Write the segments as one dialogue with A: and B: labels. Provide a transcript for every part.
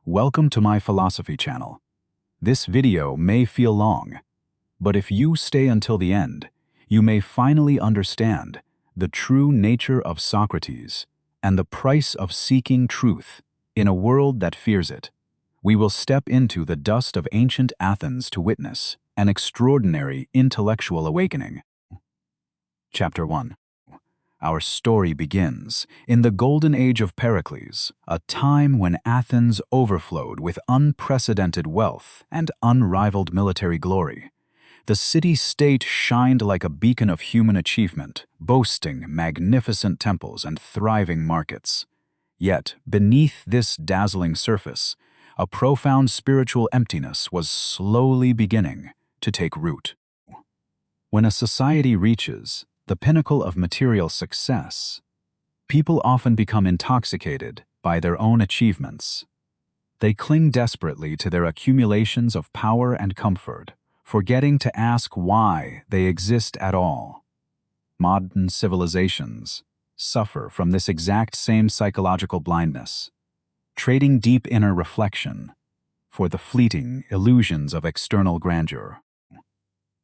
A: Welcome to my philosophy channel. This video may feel long, but if you stay until the end, you may finally understand the true nature of Socrates and the price of seeking truth in a world that fears it. We will step into the dust of ancient Athens to witness an extraordinary intellectual awakening. Chapter 1. Our story begins in the golden age of Pericles, a time when Athens overflowed with unprecedented wealth and unrivaled military glory. The city-state shined like a beacon of human achievement, boasting magnificent temples and thriving markets. Yet, beneath this dazzling surface, a profound spiritual emptiness was slowly beginning to take root. When a society reaches the pinnacle of material success, people often become intoxicated by their own achievements. They cling desperately to their accumulations of power and comfort, forgetting to ask why they exist at all. Modern civilizations suffer from this exact same psychological blindness, trading deep inner reflection for the fleeting illusions of external grandeur.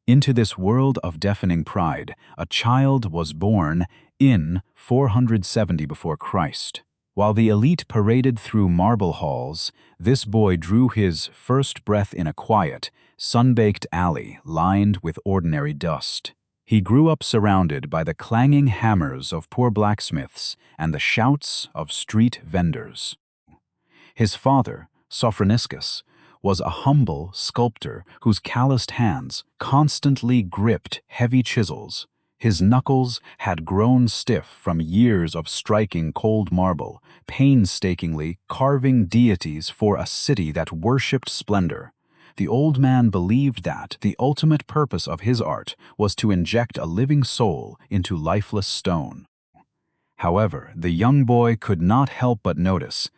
A: Into this world of deafening pride, a child was born in 470 before Christ. While the elite paraded through marble halls, this boy drew his first breath in a quiet, sun-baked alley lined with ordinary dust. He grew up surrounded by the clanging hammers of poor blacksmiths and the shouts of street vendors. His father, Sophists, was a humble sculptor whose calloused hands constantly gripped heavy chisels. His knuckles had grown stiff from years of striking cold marble, painstakingly carving deities for a city that worshipped splendor. The old man believed that the ultimate purpose of his art was to inject a living soul into lifeless stone. However, the young boy could not help but notice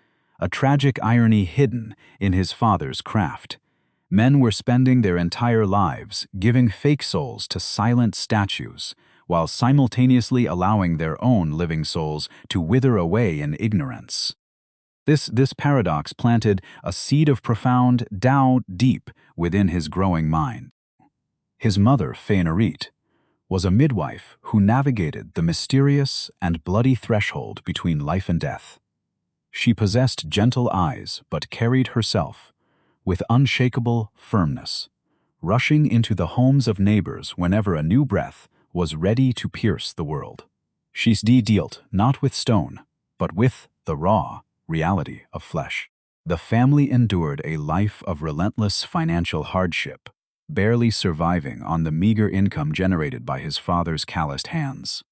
A: a tragic irony hidden in his father's craft. Men were spending their entire lives giving fake souls to silent statues, while simultaneously allowing their own living souls to wither away in ignorance. This paradox planted a seed of profound doubt deep within his growing mind. His mother, Phaenarit, was a midwife who navigated the mysterious and bloody threshold between life and death. She possessed gentle eyes but carried herself with unshakable firmness, rushing into the homes of neighbors whenever a new breath was ready to pierce the world. She dealt not with stone, but with the raw reality of flesh. The family endured a life of relentless financial hardship, barely surviving on the meager income generated by his father's calloused hands.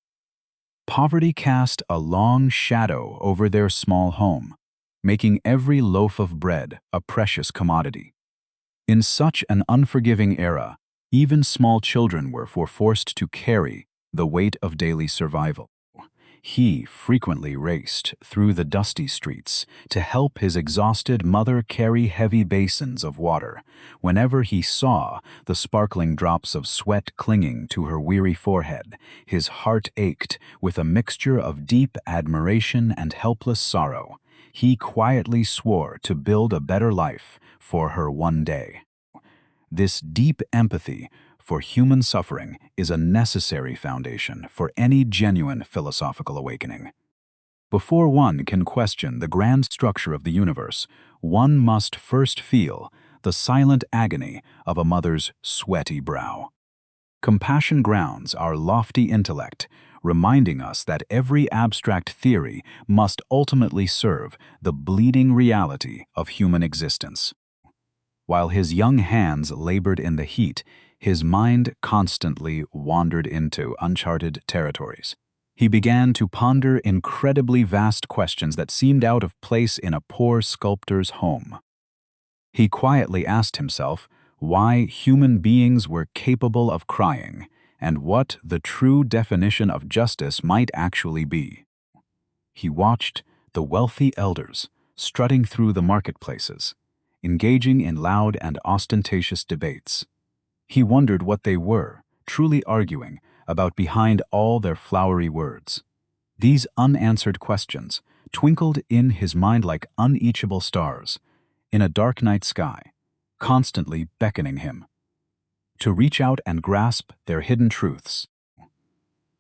A: Poverty cast a long shadow over their small home, making every loaf of bread a precious commodity. In such an unforgiving era, even small children were forced to carry the weight of daily survival. He frequently raced through the dusty streets to help his exhausted mother carry heavy basins of water. Whenever he saw the sparkling drops of sweat clinging to her weary forehead, his heart ached with a mixture of deep admiration and helpless sorrow. He quietly swore to build a better life for her one day. This deep empathy for human suffering is a necessary foundation for any genuine philosophical awakening. Before one can question the grand structure of the universe, one must first feel the silent agony of a mother's sweaty brow. Compassion grounds our lofty intellect, reminding us that every abstract theory must ultimately serve the bleeding reality of human existence. While his young hands labored in the heat, his mind constantly wandered into uncharted territories. He began to ponder incredibly vast questions that seemed out of place in a poor sculptor's home. He quietly asked himself why human beings were capable of crying and what the true definition of justice might actually be. He watched the wealthy elders strutting through the marketplaces, engaging in loud and ostentatious debates. He wondered what they were truly arguing about behind all their flowery words. These unanswered questions twinkled in his mind like uneachable stars, in a dark night sky, constantly beckoning him to reach out and grasp their hidden truths.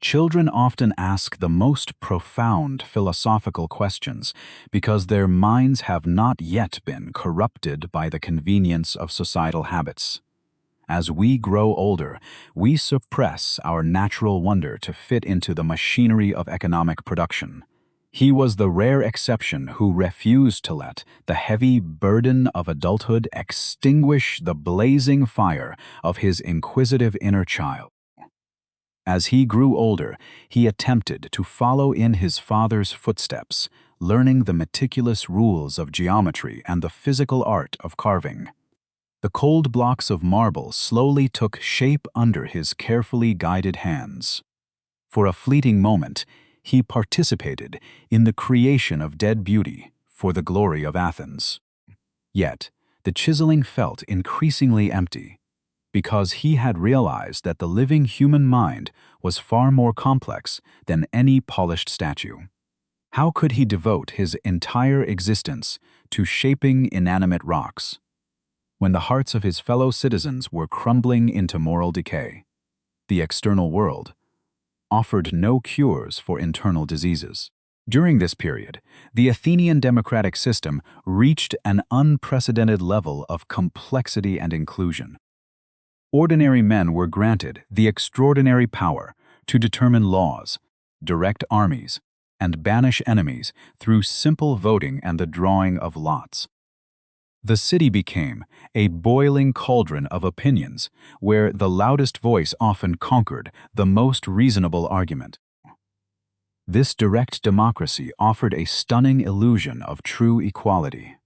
A: Children often ask the most profound philosophical questions because their minds have not yet been corrupted by the convenience of societal habits. As we grow older, we suppress our natural wonder to fit into the machinery of economic production. He was the rare exception who refused to let the heavy burden of adulthood extinguish the blazing fire of his inquisitive inner child. As he grew older, he attempted to follow in his father's footsteps, learning the meticulous rules of geometry and the physical art of carving. The cold blocks of marble slowly took shape under his carefully guided hands. For a fleeting moment, he participated in the creation of dead beauty for the glory of Athens. Yet, the chiseling felt increasingly empty, because he had realized that the living human mind was far more complex than any polished statue. How could he devote his entire existence to shaping inanimate rocks, when the hearts of his fellow citizens were crumbling into moral decay? The external world offered no cures for internal diseases. During this period, the Athenian democratic system reached an unprecedented level of complexity and inclusion. Ordinary men were granted the extraordinary power to determine laws, direct armies, and banish enemies through simple voting and the drawing of lots. The city became a boiling cauldron of opinions where the loudest voice often conquered the most reasonable argument. This direct democracy offered a stunning illusion of true equality.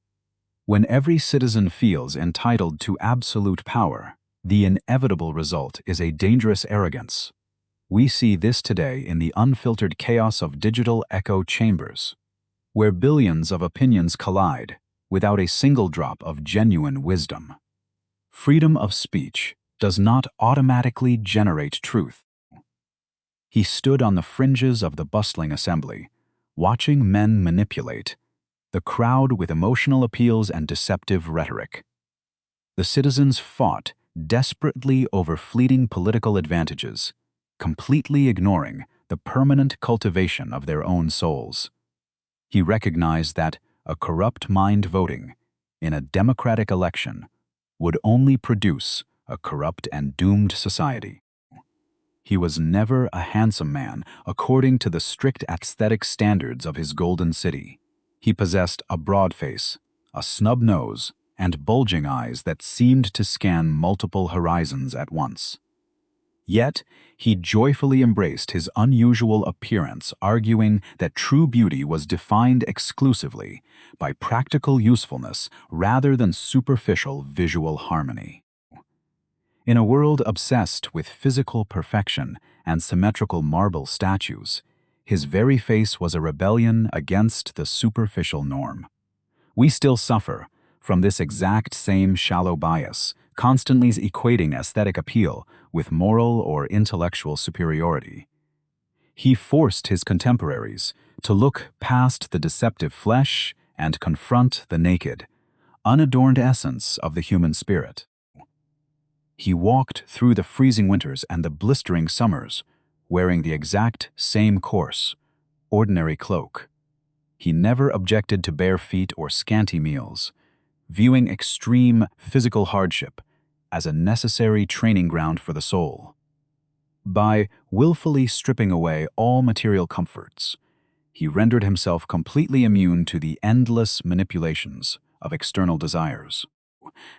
A: When every citizen feels entitled to absolute power, the inevitable result is a dangerous arrogance. We see this today in the unfiltered chaos of digital echo chambers, where billions of opinions collide without a single drop of genuine wisdom. Freedom of speech does not automatically generate truth. He stood on the fringes of the bustling assembly, watching men manipulate the crowd with emotional appeals and deceptive rhetoric. The citizens fought desperately over fleeting political advantages, completely ignoring the permanent cultivation of their own souls. He recognized that a corrupt mind voting in a democratic election would only produce a corrupt and doomed society. He was never a handsome man according to the strict aesthetic standards of his golden city. He possessed a broad face, a snub nose, and bulging eyes that seemed to scan multiple horizons at once. Yet, he joyfully embraced his unusual appearance, arguing that true beauty was defined exclusively by practical usefulness rather than superficial visual harmony. In a world obsessed with physical perfection and symmetrical marble statues, his very face was a rebellion against the superficial norm. We still suffer from this exact same shallow bias, constantly equating aesthetic appeal with moral or intellectual superiority. He forced his contemporaries to look past the deceptive flesh and confront the naked, unadorned essence of the human spirit. He walked through the freezing winters and the blistering summers, wearing the exact same coarse, ordinary cloak. He never objected to bare feet or scanty meals, viewing extreme physical hardship as a necessary training ground for the soul. By willfully stripping away all material comforts, he rendered himself completely immune to the endless manipulations of external desires.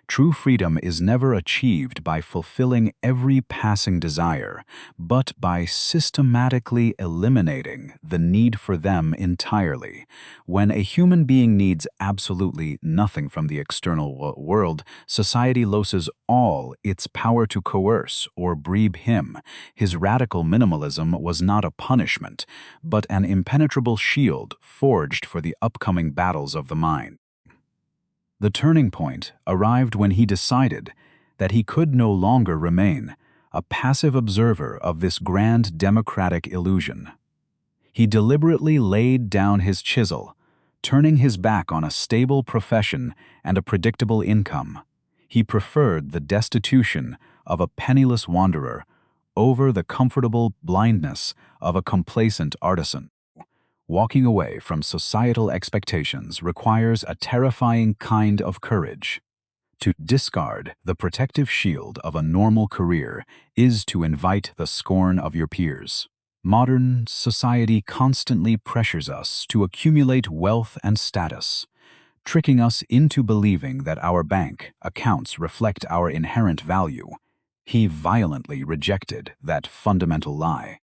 A: True freedom is never achieved by fulfilling every passing desire, but by systematically eliminating the need for them entirely. When a human being needs absolutely nothing from the external world, society loses all its power to coerce or breed him. His radical minimalism was not a punishment, but an impenetrable shield forged for the upcoming battles of the mind. The turning point arrived when he decided that he could no longer remain a passive observer of this grand democratic illusion. He deliberately laid down his chisel turning his back on a stable profession and a predictable income. He preferred the destitution of a penniless wanderer over the comfortable blindness of a complacent artisan. Walking away from societal expectations requires a terrifying kind of courage. To discard the protective shield of a normal career is to invite the scorn of your peers. Modern society constantly pressures us to accumulate wealth and status, tricking us into believing that our bank accounts reflect our inherent value. He violently rejected that fundamental lie.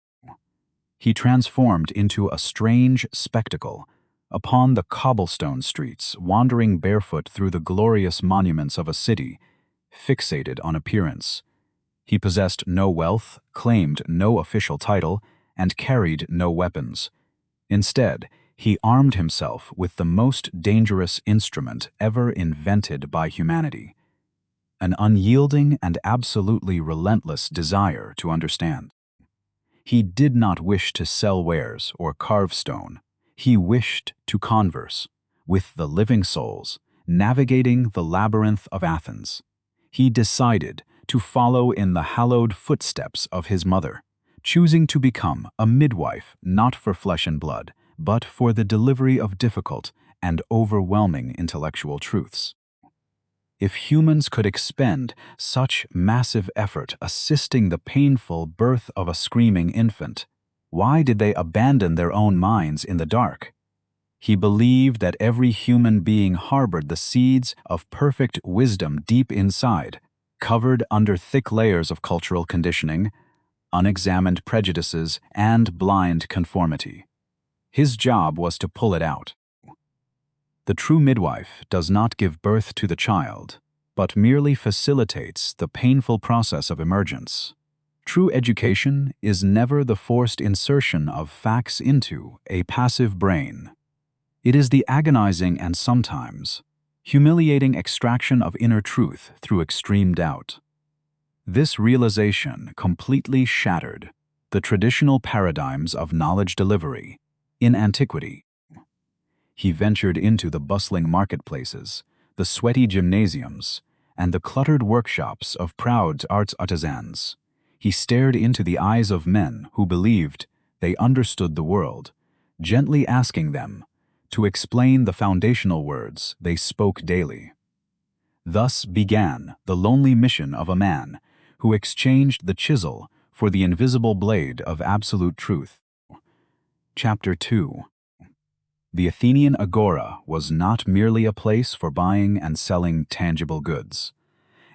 A: He transformed into a strange spectacle upon the cobblestone streets, wandering barefoot through the glorious monuments of a city, fixated on appearance. He possessed no wealth, claimed no official title, and carried no weapons. Instead, he armed himself with the most dangerous instrument ever invented by humanity: an unyielding and absolutely relentless desire to understand. He did not wish to sell wares or carve stone. He wished to converse with the living souls, navigating the labyrinth of Athens. He decided to follow in the hallowed footsteps of his mother, choosing to become a midwife not for flesh and blood, but for the delivery of difficult and overwhelming intellectual truths. If humans could expend such massive effort assisting the painful birth of a screaming infant, why did they abandon their own minds in the dark? He believed that every human being harbored the seeds of perfect wisdom deep inside, covered under thick layers of cultural conditioning, unexamined prejudices, and blind conformity. His job was to pull it out. The true midwife does not give birth to the child, but merely facilitates the painful process of emergence. True education is never the forced insertion of facts into a passive brain. It is the agonizing and sometimes humiliating extraction of inner truth through extreme doubt. This realization completely shattered the traditional paradigms of knowledge delivery in antiquity. He ventured into the bustling marketplaces, the sweaty gymnasiums, and the cluttered workshops of proud arts artisans. He stared into the eyes of men who believed they understood the world, gently asking them to explain the foundational words they spoke daily. Thus began the lonely mission of a man who exchanged the chisel for the invisible blade of absolute truth. Chapter 2. The Athenian Agora was not merely a place for buying and selling tangible goods.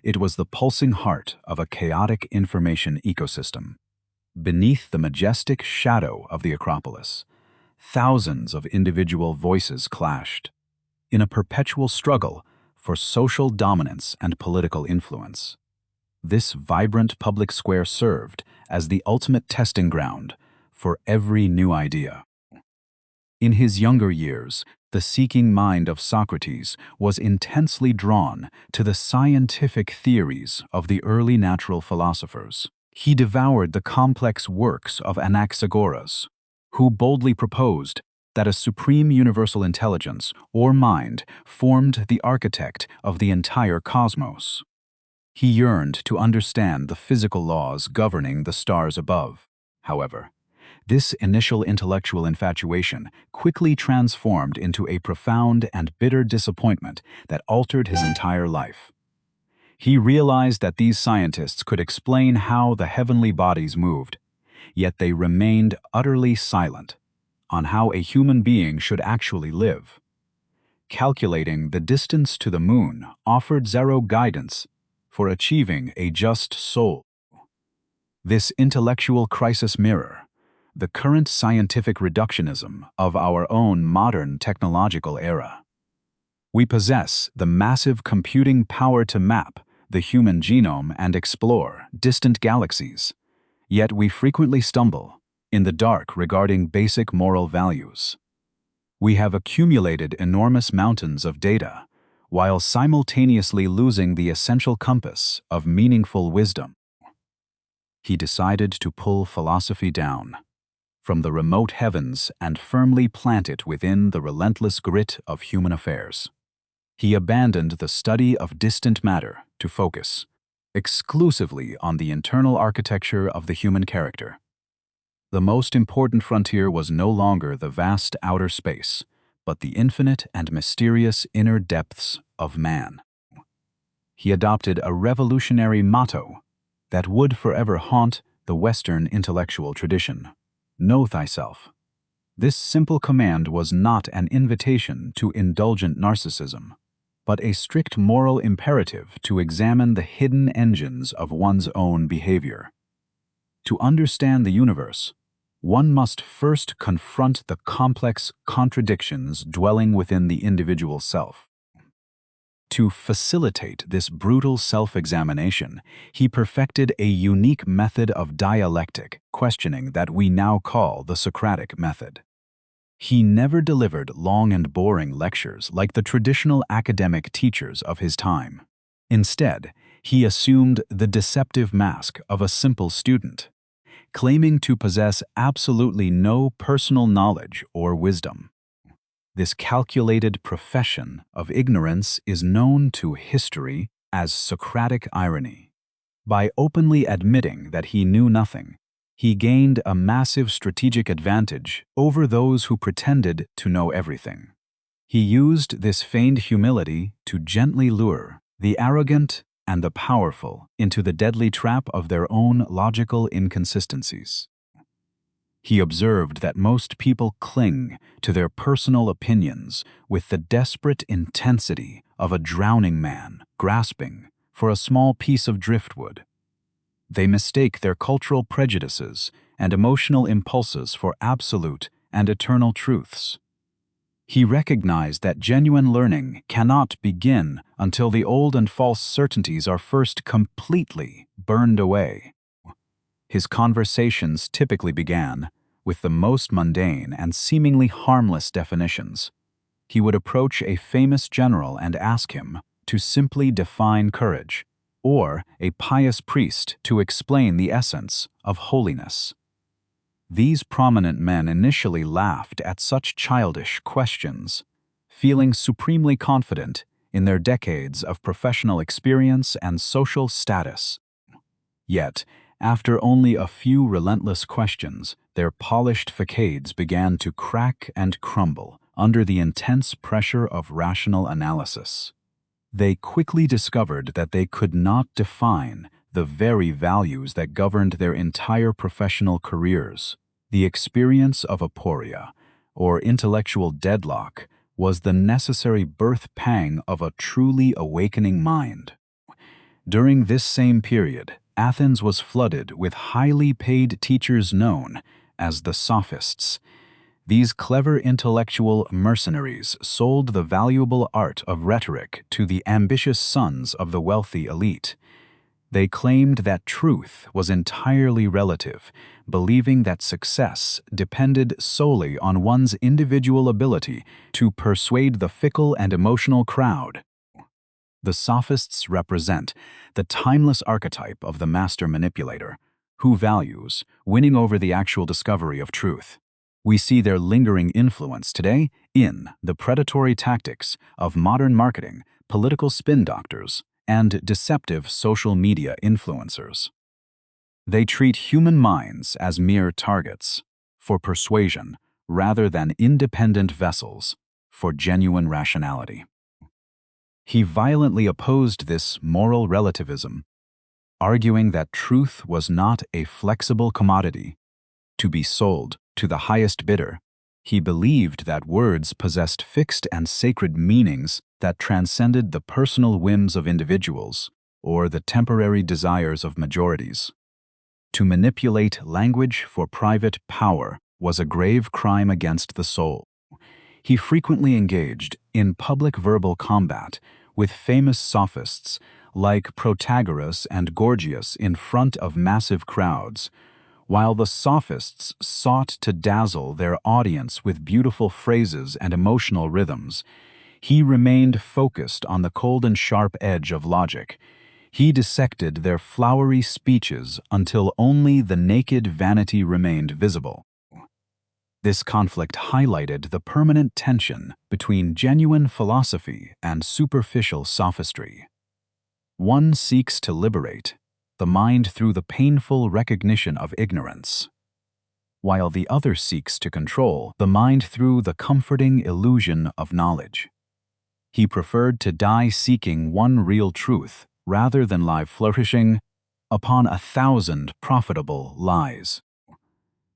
A: It was the pulsing heart of a chaotic information ecosystem. Beneath the majestic shadow of the Acropolis, thousands of individual voices clashed, in a perpetual struggle for social dominance and political influence. This vibrant public square served as the ultimate testing ground for every new idea. In his younger years, the seeking mind of Socrates was intensely drawn to the scientific theories of the early natural philosophers. He devoured the complex works of Anaxagoras, who boldly proposed that a supreme universal intelligence, or mind, formed the architect of the entire cosmos. He yearned to understand the physical laws governing the stars above. However, this initial intellectual infatuation quickly transformed into a profound and bitter disappointment that altered his entire life. He realized that these scientists could explain how the heavenly bodies moved, yet they remained utterly silent on how a human being should actually live. Calculating the distance to the moon offered zero guidance for achieving a just soul. This intellectual crisis mirror the current scientific reductionism of our own modern technological era. We possess the massive computing power to map the human genome and explore distant galaxies, yet we frequently stumble in the dark regarding basic moral values. We have accumulated enormous mountains of data, while simultaneously losing the essential compass of meaningful wisdom. He decided to pull philosophy down. from the remote heavens and firmly plant it within the relentless grit of human affairs. He abandoned the study of distant matter to focus exclusively on the internal architecture of the human character. The most important frontier was no longer the vast outer space, but the infinite and mysterious inner depths of man. He adopted a revolutionary motto that would forever haunt the Western intellectual tradition: know thyself. This simple command was not an invitation to indulgent narcissism, but a strict moral imperative to examine the hidden engines of one's own behavior. To understand the universe, one must first confront the complex contradictions dwelling within the individual self. To facilitate this brutal self-examination, he perfected a unique method of dialectic questioning that we now call the Socratic method. He never delivered long and boring lectures like the traditional academic teachers of his time. Instead, he assumed the deceptive mask of a simple student, claiming to possess absolutely no personal knowledge or wisdom. This calculated profession of ignorance is known to history as Socratic irony. By openly admitting that he knew nothing, he gained a massive strategic advantage over those who pretended to know everything. He used this feigned humility to gently lure the arrogant and the powerful into the deadly trap of their own logical inconsistencies. He observed that most people cling to their personal opinions with the desperate intensity of a drowning man grasping for a small piece of driftwood. They mistake their cultural prejudices and emotional impulses for absolute and eternal truths. He recognized that genuine learning cannot begin until the old and false certainties are first completely burned away. His conversations typically began with the most mundane and seemingly harmless definitions. He would approach a famous general and ask him to simply define courage, or a pious priest to explain the essence of holiness. These prominent men initially laughed at such childish questions, feeling supremely confident in their decades of professional experience and social status. Yet, after only a few relentless questions, their polished facades began to crack and crumble under the intense pressure of rational analysis. They quickly discovered that they could not define the very values that governed their entire professional careers. The experience of aporia, or intellectual deadlock, was the necessary birth pang of a truly awakening mind. During this same period, Athens was flooded with highly paid teachers known as the Sophists. These clever intellectual mercenaries sold the valuable art of rhetoric to the ambitious sons of the wealthy elite. They claimed that truth was entirely relative, believing that success depended solely on one's individual ability to persuade the fickle and emotional crowd. The Sophists represent the timeless archetype of the master manipulator, who values winning over the actual discovery of truth. We see their lingering influence today in the predatory tactics of modern marketing, political spin doctors, and deceptive social media influencers. They treat human minds as mere targets for persuasion rather than independent vessels for genuine rationality. He violently opposed this moral relativism, arguing that truth was not a flexible commodity to be sold to the highest bidder. He believed that words possessed fixed and sacred meanings that transcended the personal whims of individuals or the temporary desires of majorities. To manipulate language for private power was a grave crime against the soul. He frequently engaged in public verbal combat with famous sophists like Protagoras and Gorgias in front of massive crowds. While the sophists sought to dazzle their audience with beautiful phrases and emotional rhythms, he remained focused on the cold and sharp edge of logic. He dissected their flowery speeches until only the naked vanity remained visible. This conflict highlighted the permanent tension between genuine philosophy and superficial sophistry. One seeks to liberate the mind through the painful recognition of ignorance, while the other seeks to control the mind through the comforting illusion of knowledge. He preferred to die seeking one real truth rather than lie flourishing upon 1,000 profitable lies.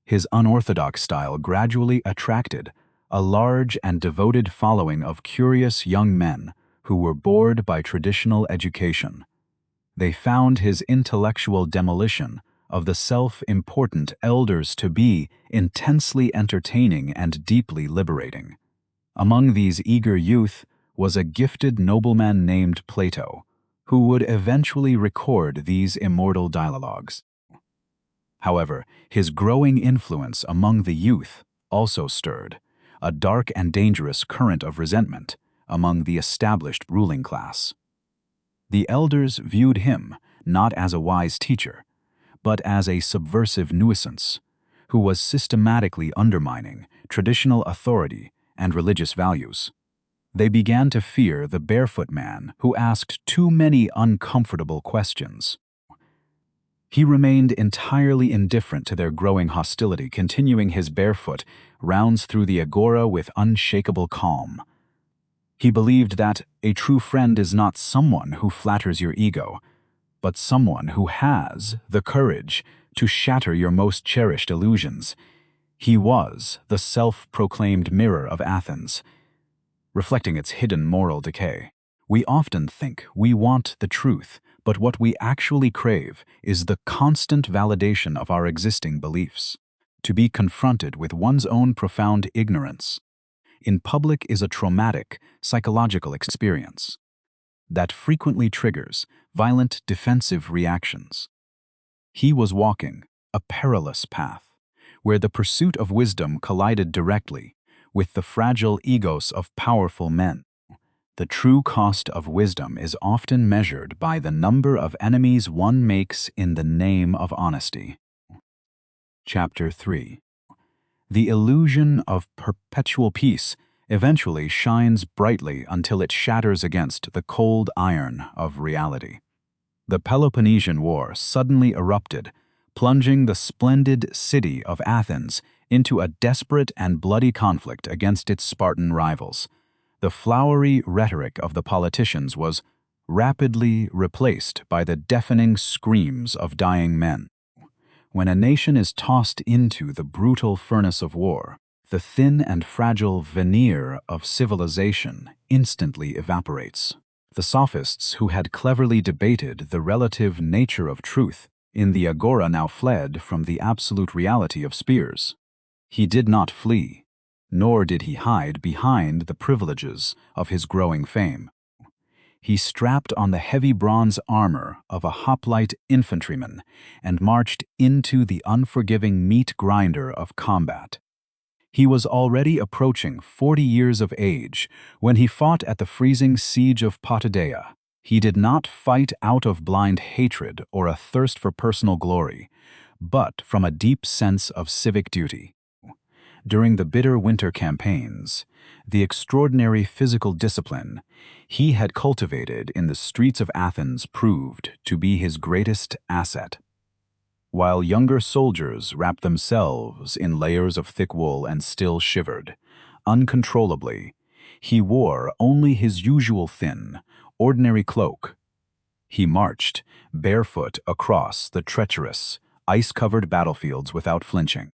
A: His unorthodox style gradually attracted a large and devoted following of curious young men who were bored by traditional education. They found his intellectual demolition of the self-important elders to be intensely entertaining and deeply liberating. Among these eager youth was a gifted nobleman named Plato, who would eventually record these immortal dialogues. However, his growing influence among the youth also stirred a dark and dangerous current of resentment among the established ruling class. The elders viewed him not as a wise teacher, but as a subversive nuisance who was systematically undermining traditional authority and religious values. They began to fear the barefoot man who asked too many uncomfortable questions. He remained entirely indifferent to their growing hostility, continuing his barefoot rounds through the Agora with unshakable calm. He believed that a true friend is not someone who flatters your ego, but someone who has the courage to shatter your most cherished illusions. He was the self-proclaimed mirror of Athens, reflecting its hidden moral decay. We often think we want the truth, but what we actually crave is the constant validation of our existing beliefs. To be confronted with one's own profound ignorance in public is a traumatic psychological experience that frequently triggers violent defensive reactions. He was walking a perilous path where the pursuit of wisdom collided directly with the fragile egos of powerful men. The true cost of wisdom is often measured by the number of enemies one makes in the name of honesty. Chapter 3. The illusion of perpetual peace eventually shines brightly until it shatters against the cold iron of reality. The Peloponnesian War suddenly erupted, plunging the splendid city of Athens into a desperate and bloody conflict against its Spartan rivals. The flowery rhetoric of the politicians was rapidly replaced by the deafening screams of dying men. When a nation is tossed into the brutal furnace of war, the thin and fragile veneer of civilization instantly evaporates. The Sophists, who had cleverly debated the relative nature of truth in the Agora, now fled from the absolute reality of spears. He did not flee, nor did he hide behind the privileges of his growing fame. He strapped on the heavy bronze armor of a hoplite infantryman and marched into the unforgiving meat grinder of combat. He was already approaching 40 years of age when he fought at the freezing siege of Potidæa. He did not fight out of blind hatred or a thirst for personal glory, but from a deep sense of civic duty. During the bitter winter campaigns, the extraordinary physical discipline he had cultivated in the streets of Athens proved to be his greatest asset. While younger soldiers wrapped themselves in layers of thick wool and still shivered uncontrollably, he wore only his usual thin, ordinary cloak. He marched barefoot across the treacherous, ice-covered battlefields without flinching.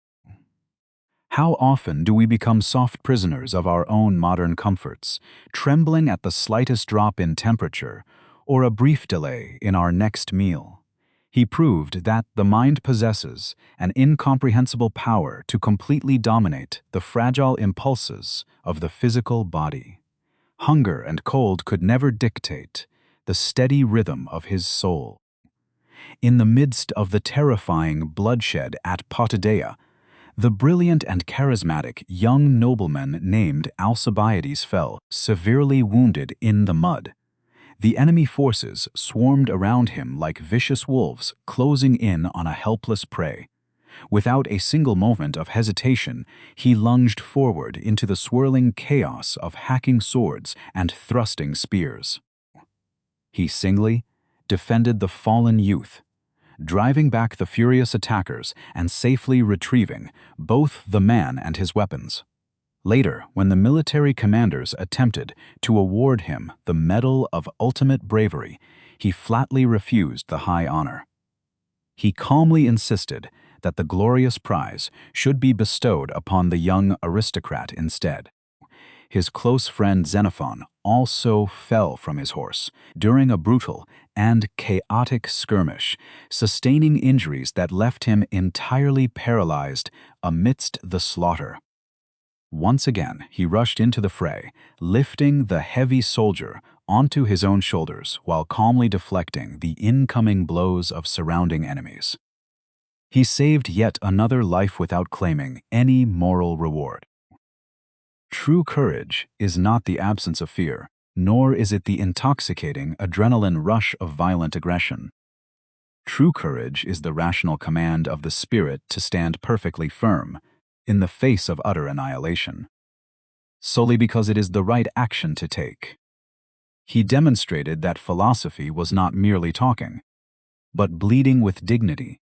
A: How often do we become soft prisoners of our own modern comforts, trembling at the slightest drop in temperature or a brief delay in our next meal? He proved that the mind possesses an incomprehensible power to completely dominate the fragile impulses of the physical body. Hunger and cold could never dictate the steady rhythm of his soul. In the midst of the terrifying bloodshed at Potidæa, the brilliant and charismatic young nobleman named Alcibiades fell, severely wounded in the mud. The enemy forces swarmed around him like vicious wolves closing in on a helpless prey. Without a single moment of hesitation, he lunged forward into the swirling chaos of hacking swords and thrusting spears. He singly defended the fallen youth, driving back the furious attackers and safely retrieving both the man and his weapons. Later, when the military commanders attempted to award him the Medal of Ultimate Bravery, he flatly refused the high honor. He calmly insisted that the glorious prize should be bestowed upon the young aristocrat instead. His close friend Xenophon also fell from his horse during a brutal and chaotic skirmish, sustaining injuries that left him entirely paralyzed amidst the slaughter. Once again, he rushed into the fray, lifting the heavy soldier onto his own shoulders while calmly deflecting the incoming blows of surrounding enemies. He saved yet another life without claiming any moral reward. True courage is not the absence of fear, nor is it the intoxicating adrenaline rush of violent aggression. True courage is the rational command of the spirit to stand perfectly firm in the face of utter annihilation, solely because it is the right action to take. He demonstrated that philosophy was not merely talking, but bleeding with dignity.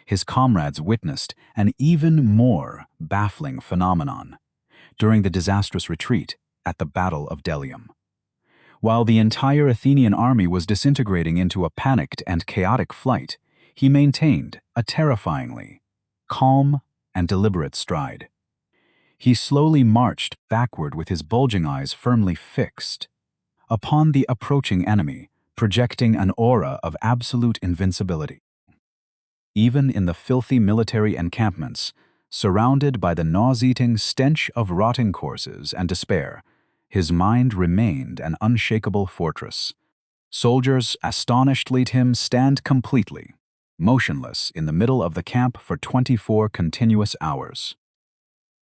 A: His comrades witnessed an even more baffling phenomenon during the disastrous retreat at the Battle of Delium. While the entire Athenian army was disintegrating into a panicked and chaotic flight, he maintained a terrifyingly calm and deliberate stride. He slowly marched backward with his bulging eyes firmly fixed upon the approaching enemy, projecting an aura of absolute invincibility. Even in the filthy military encampments, surrounded by the nauseating stench of rotting corpses and despair, his mind remained an unshakable fortress. Soldiers astonished let him stand completely, motionless in the middle of the camp for 24 continuous hours.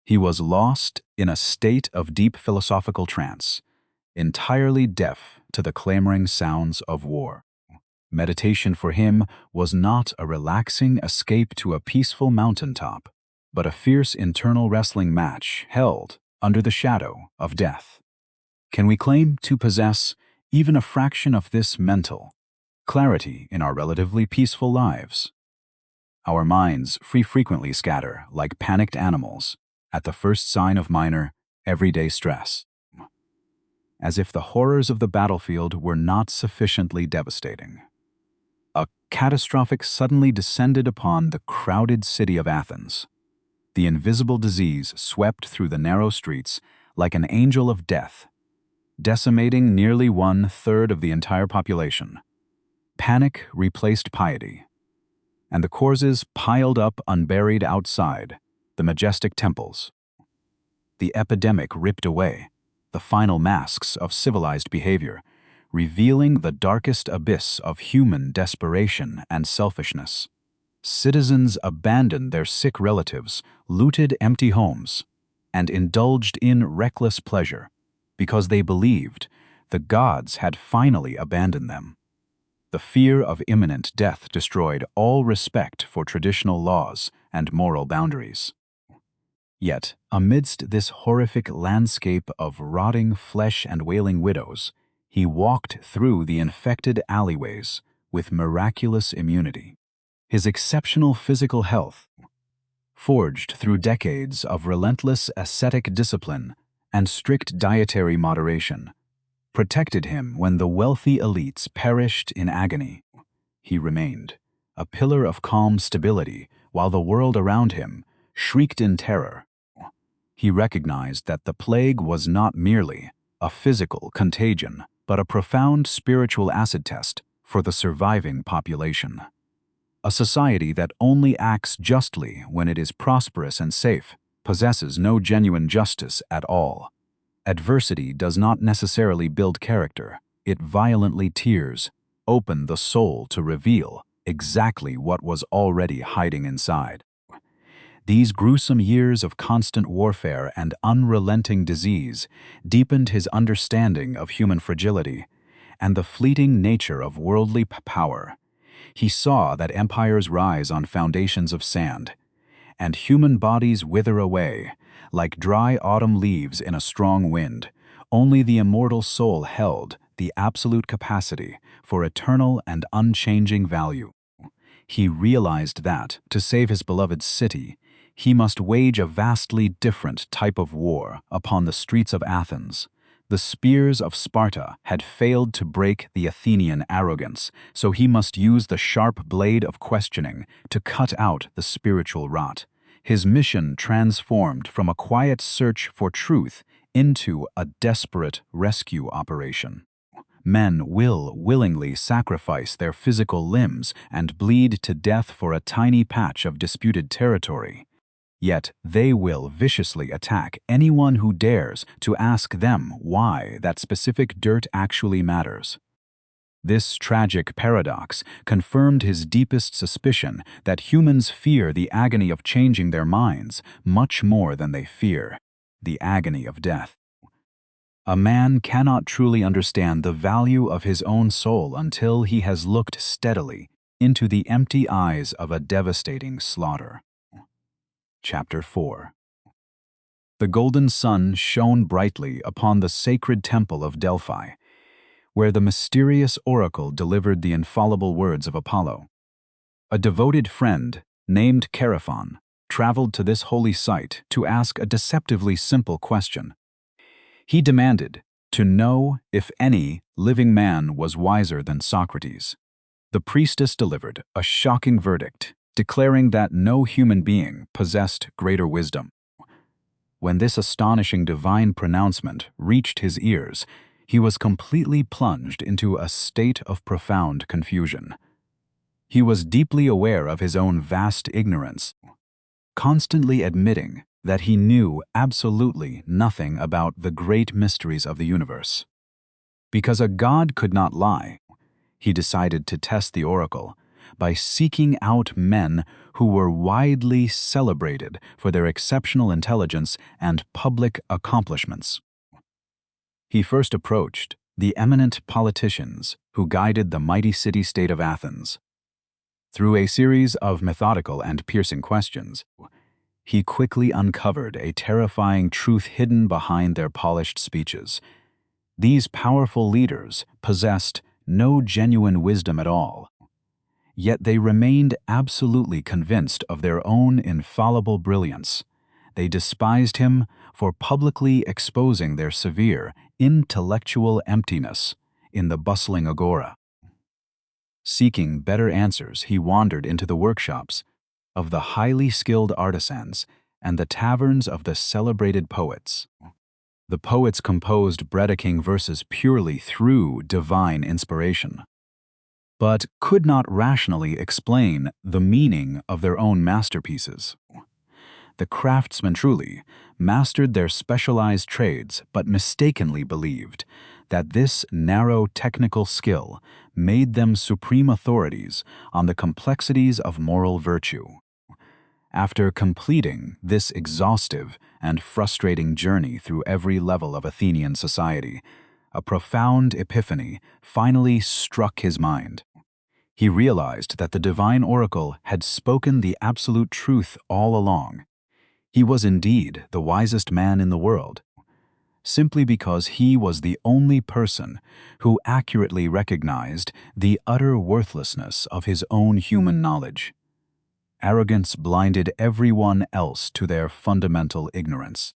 A: He was lost in a state of deep philosophical trance, entirely deaf to the clamoring sounds of war. Meditation for him was not a relaxing escape to a peaceful mountaintop, but a fierce internal wrestling match held under the shadow of death. Can we claim to possess even a fraction of this mental clarity in our relatively peaceful lives? Our minds frequently scatter like panicked animals at the first sign of minor, everyday stress, as if the horrors of the battlefield were not sufficiently devastating. A catastrophic suddenly descended upon the crowded city of Athens. The invisible disease swept through the narrow streets like an angel of death, decimating nearly 1/3 of the entire population. Panic replaced piety, and the corpses piled up unburied outside the majestic temples. The epidemic ripped away the final masks of civilized behavior, revealing the darkest abyss of human desperation and selfishness. Citizens abandoned their sick relatives, looted empty homes, and indulged in reckless pleasure because they believed the gods had finally abandoned them. The fear of imminent death destroyed all respect for traditional laws and moral boundaries. Yet, amidst this horrific landscape of rotting flesh and wailing widows, he walked through the infected alleyways with miraculous immunity. His exceptional physical health, forged through decades of relentless ascetic discipline and strict dietary moderation, protected him when the wealthy elites perished in agony. He remained a pillar of calm stability while the world around him shrieked in terror. He recognized that the plague was not merely a physical contagion, but a profound spiritual acid test for the surviving population. A society that only acts justly when it is prosperous and safe possesses no genuine justice at all. Adversity does not necessarily build character. It violently tears open the soul to reveal exactly what was already hiding inside. These gruesome years of constant warfare and unrelenting disease deepened his understanding of human fragility and the fleeting nature of worldly power. He saw that empires rise on foundations of sand, and human bodies wither away, like dry autumn leaves in a strong wind. Only the immortal soul held the absolute capacity for eternal and unchanging value. He realized that, to save his beloved city, he must wage a vastly different type of war upon the streets of Athens. The spears of Sparta had failed to break the Athenian arrogance, so he must use the sharp blade of questioning to cut out the spiritual rot. His mission transformed from a quiet search for truth into a desperate rescue operation. Men will willingly sacrifice their physical limbs and bleed to death for a tiny patch of disputed territory. Yet they will viciously attack anyone who dares to ask them why that specific dirt actually matters. This tragic paradox confirmed his deepest suspicion that humans fear the agony of changing their minds much more than they fear the agony of death. A man cannot truly understand the value of his own soul until he has looked steadily into the empty eyes of a devastating slaughter. Chapter 4. The golden sun shone brightly upon the sacred temple of Delphi, where the mysterious oracle delivered the infallible words of Apollo. A devoted friend, named Chaerephon, traveled to this holy site to ask a deceptively simple question. He demanded to know if any living man was wiser than Socrates. The priestess delivered a shocking verdict, declaring that no human being possessed greater wisdom. When this astonishing divine pronouncement reached his ears, he was completely plunged into a state of profound confusion. He was deeply aware of his own vast ignorance, constantly admitting that he knew absolutely nothing about the great mysteries of the universe. Because a god could not lie, he decided to test the oracle by seeking out men who were widely celebrated for their exceptional intelligence and public accomplishments. He first approached the eminent politicians who guided the mighty city-state of Athens. Through a series of methodical and piercing questions, he quickly uncovered a terrifying truth hidden behind their polished speeches. These powerful leaders possessed no genuine wisdom at all, yet they remained absolutely convinced of their own infallible brilliance. They despised him for publicly exposing their severe intellectual emptiness in the bustling Agora. Seeking better answers, he wandered into the workshops of the highly skilled artisans and the taverns of the celebrated poets. The poets composed breathtaking verses purely through divine inspiration, but could not rationally explain the meaning of their own masterpieces. The craftsmen truly mastered their specialized trades, but mistakenly believed that this narrow technical skill made them supreme authorities on the complexities of moral virtue. After completing this exhaustive and frustrating journey through every level of Athenian society, a profound epiphany finally struck his mind. He realized that the divine oracle had spoken the absolute truth all along. He was indeed the wisest man in the world, simply because he was the only person who accurately recognized the utter worthlessness of his own human knowledge. Arrogance blinded everyone else to their fundamental ignorance.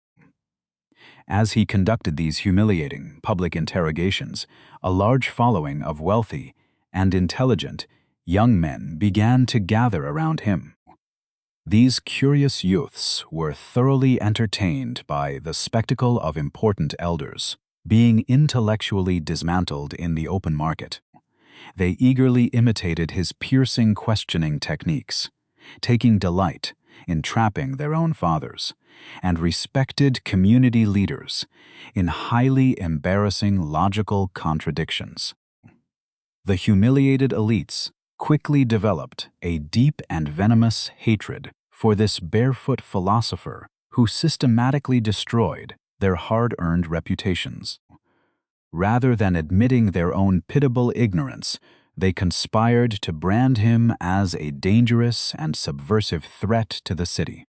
A: As he conducted these humiliating public interrogations, a large following of wealthy and intelligent young men began to gather around him. These curious youths were thoroughly entertained by the spectacle of important elders being intellectually dismantled in the open market. They eagerly imitated his piercing questioning techniques, taking delight in trapping their own fathers, and respected community leaders in highly embarrassing logical contradictions. The humiliated elites quickly developed a deep and venomous hatred for this barefoot philosopher who systematically destroyed their hard-earned reputations. Rather than admitting their own pitiable ignorance, they conspired to brand him as a dangerous and subversive threat to the city.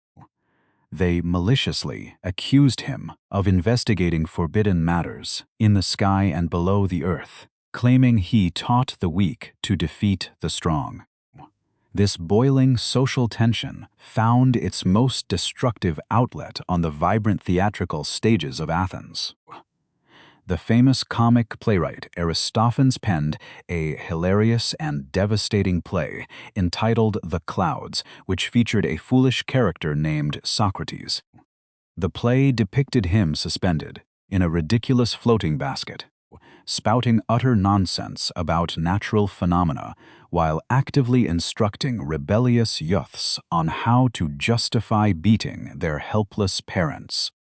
A: They maliciously accused him of investigating forbidden matters in the sky and below the earth, claiming he taught the weak to defeat the strong. This boiling social tension found its most destructive outlet on the vibrant theatrical stages of Athens. The famous comic playwright Aristophanes penned a hilarious and devastating play entitled The Clouds, which featured a foolish character named Socrates. The play depicted him suspended in a ridiculous floating basket, spouting utter nonsense about natural phenomena while actively instructing rebellious youths on how to justify beating their helpless parents.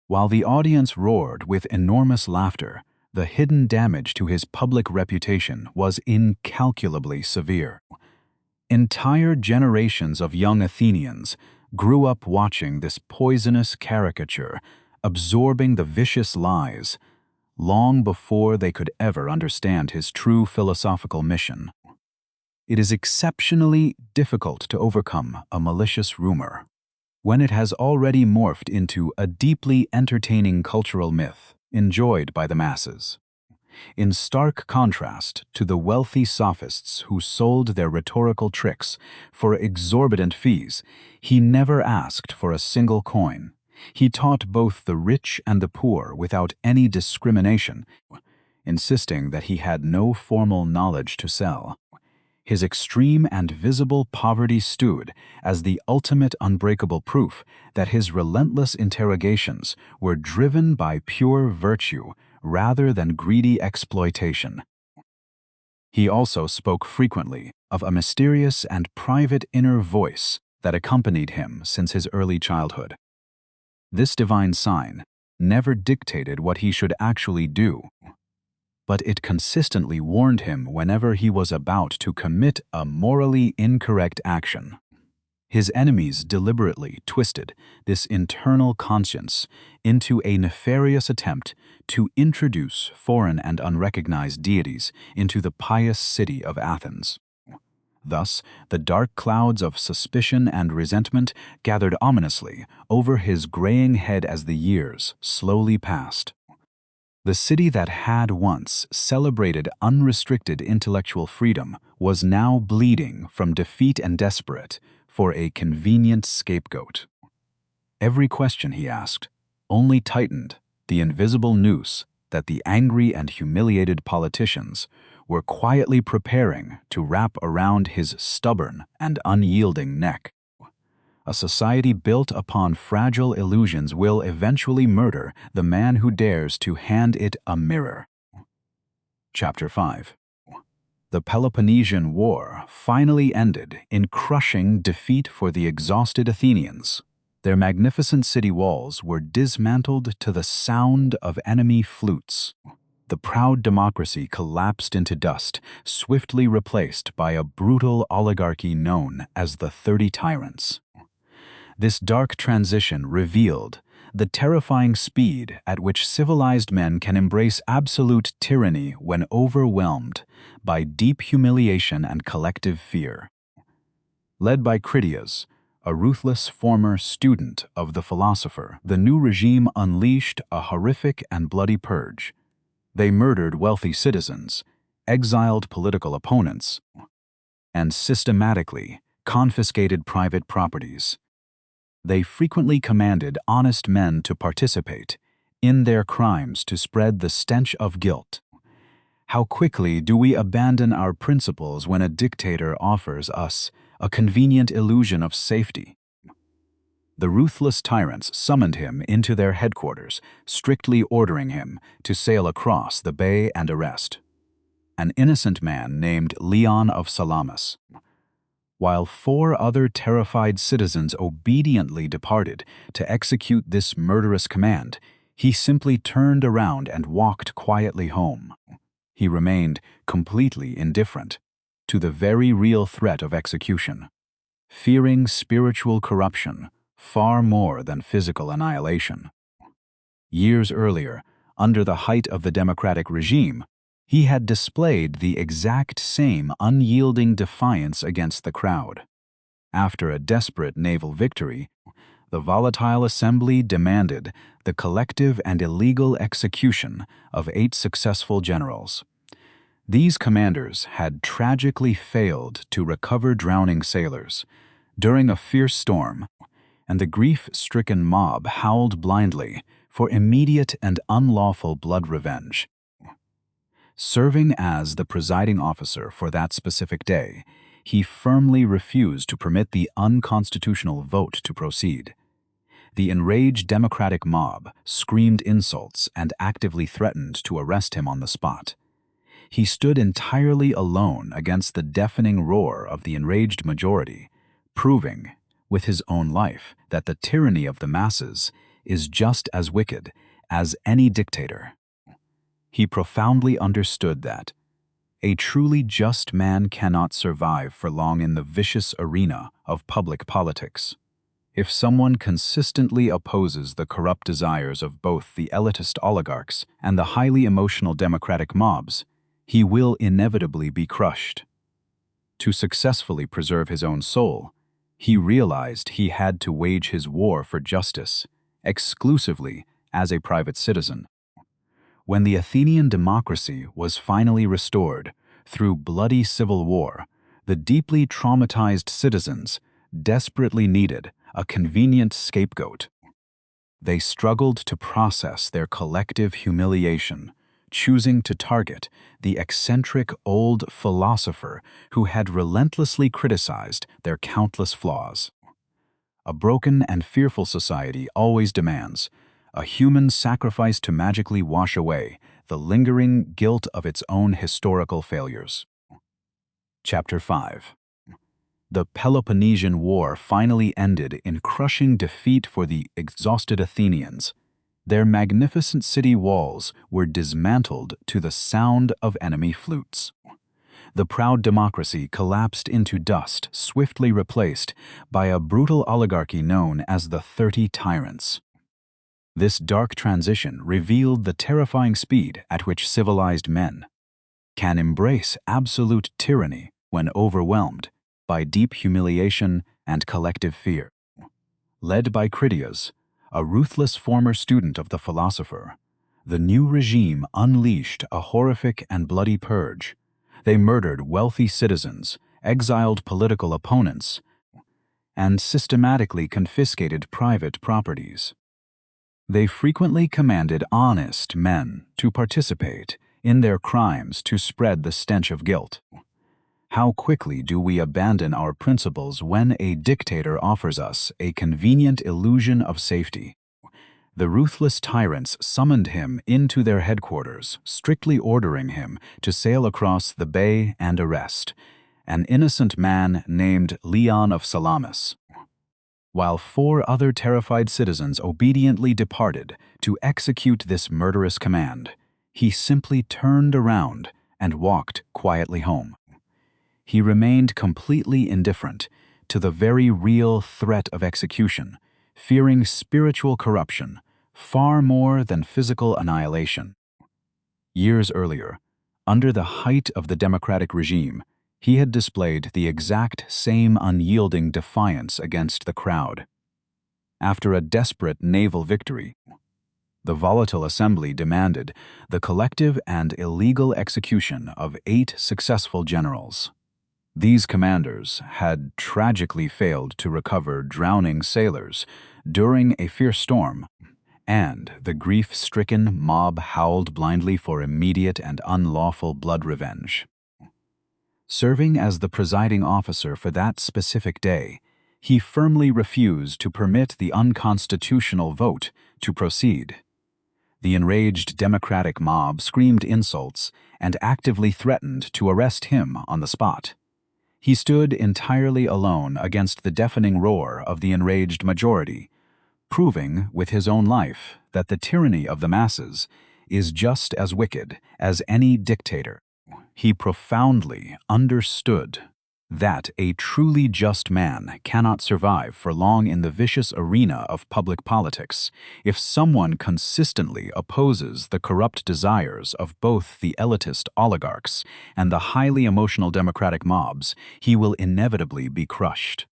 A: While the audience roared with enormous laughter, the hidden damage to his public reputation was incalculably severe. Entire generations of young Athenians grew up watching this poisonous caricature, absorbing the vicious lies, long before they could ever understand his true philosophical mission. It is exceptionally difficult to overcome a malicious rumor when it has already morphed into a deeply entertaining cultural myth enjoyed by the masses. In stark contrast to the wealthy Sophists who sold their rhetorical tricks for exorbitant fees, he never asked for a single coin. He taught both the rich and the poor without any discrimination, insisting that he had no formal knowledge to sell. His extreme and visible poverty stood as the ultimate unbreakable proof that his relentless interrogations were driven by pure virtue rather than greedy exploitation. He also spoke frequently of a mysterious and private inner voice that accompanied him since his early childhood. This divine sign never dictated what he should actually do, but it consistently warned him whenever he was about to commit a morally incorrect action. His enemies deliberately twisted this internal conscience into a nefarious attempt to introduce foreign and unrecognized deities into the pious city of Athens. Thus, the dark clouds of suspicion and resentment gathered ominously over his graying head as the years slowly passed. The city that had once celebrated unrestricted intellectual freedom was now bleeding from defeat and desperate for a convenient scapegoat. Every question he asked only tightened the invisible noose that the angry and humiliated politicians were quietly preparing to wrap around his stubborn and unyielding neck. A society built upon fragile illusions will eventually murder the man who dares to hand it a mirror. Chapter 5. The Peloponnesian War finally ended in crushing defeat for the exhausted Athenians. Their magnificent city walls were dismantled to the sound of enemy flutes. The proud democracy collapsed into dust, swiftly replaced by a brutal oligarchy known as the 30 Tyrants. This dark transition revealed the terrifying speed at which civilized men can embrace absolute tyranny when overwhelmed by deep humiliation and collective fear. Led by Critias, a ruthless former student of the philosopher, the new regime unleashed a horrific and bloody purge. They murdered wealthy citizens, exiled political opponents, and systematically confiscated private properties. They frequently commanded honest men to participate in their crimes to spread the stench of guilt. How quickly do we abandon our principles when a dictator offers us a convenient illusion of safety? The ruthless tyrants summoned him into their headquarters, strictly ordering him to sail across the bay and arrest an innocent man named Leon of Salamis. While 4 other terrified citizens obediently departed to execute this murderous command, he simply turned around and walked quietly home. He remained completely indifferent to the very real threat of execution, fearing spiritual corruption far more than physical annihilation. Years earlier, under the height of the democratic regime, he had displayed the exact same unyielding defiance against the crowd. After a desperate naval victory, the volatile assembly demanded the collective and illegal execution of 8 successful generals. These commanders had tragically failed to recover drowning sailors during a fierce storm, and the grief-stricken mob howled blindly for immediate and unlawful blood revenge. Serving as the presiding officer for that specific day, he firmly refused to permit the unconstitutional vote to proceed. The enraged democratic mob screamed insults and actively threatened to arrest him on the spot. He stood entirely alone against the deafening roar of the enraged majority, proving, with his own life, that the tyranny of the masses is just as wicked as any dictator. He profoundly understood that a truly just man cannot survive for long in the vicious arena of public politics. If someone consistently opposes the corrupt desires of both the elitist oligarchs and the highly emotional democratic mobs, he will inevitably be crushed. To successfully preserve his own soul, he realized he had to wage his war for justice, exclusively as a private citizen. When the Athenian democracy was finally restored through bloody civil war, the deeply traumatized citizens desperately needed a convenient scapegoat. They struggled to process their collective humiliation, choosing to target the eccentric old philosopher who had relentlessly criticized their countless flaws. A broken and fearful society always demands a human sacrifice to magically wash away the lingering guilt of its own historical failures. Chapter 5. The Peloponnesian War finally ended in crushing defeat for the exhausted Athenians. Their magnificent city walls were dismantled to the sound of enemy flutes. The proud democracy collapsed into dust, swiftly replaced by a brutal oligarchy known as the 30 Tyrants. This dark transition revealed the terrifying speed at which civilized men can embrace absolute tyranny when overwhelmed by deep humiliation and collective fear. Led by Critias, a ruthless former student of the philosopher, the new regime unleashed a horrific and bloody purge. They murdered wealthy citizens, exiled political opponents, and systematically confiscated private properties. They frequently commanded honest men to participate in their crimes to spread the stench of guilt. How quickly do we abandon our principles when a dictator offers us a convenient illusion of safety? The ruthless tyrants summoned him into their headquarters, strictly ordering him to sail across the bay and arrest an innocent man named Leon of Salamis, while 4 other terrified citizens obediently departed to execute this murderous command. He simply turned around and walked quietly home. He remained completely indifferent to the very real threat of execution, fearing spiritual corruption far more than physical annihilation. Years earlier, under the height of the democratic regime, he had displayed the exact same unyielding defiance against the crowd. After a desperate naval victory, the volatile assembly demanded the collective and illegal execution of 8 successful generals. These commanders had tragically failed to recover drowning sailors during a fierce storm, and the grief-stricken mob howled blindly for immediate and unlawful blood revenge. Serving as the presiding officer for that specific day, he firmly refused to permit the unconstitutional vote to proceed. The enraged democratic mob screamed insults and actively threatened to arrest him on the spot. He stood entirely alone against the deafening roar of the enraged majority, proving with his own life that the tyranny of the masses is just as wicked as any dictator. He profoundly understood that a truly just man cannot survive for long in the vicious arena of public politics. If someone consistently opposes the corrupt desires of both the elitist oligarchs and the highly emotional democratic mobs, he will inevitably be crushed.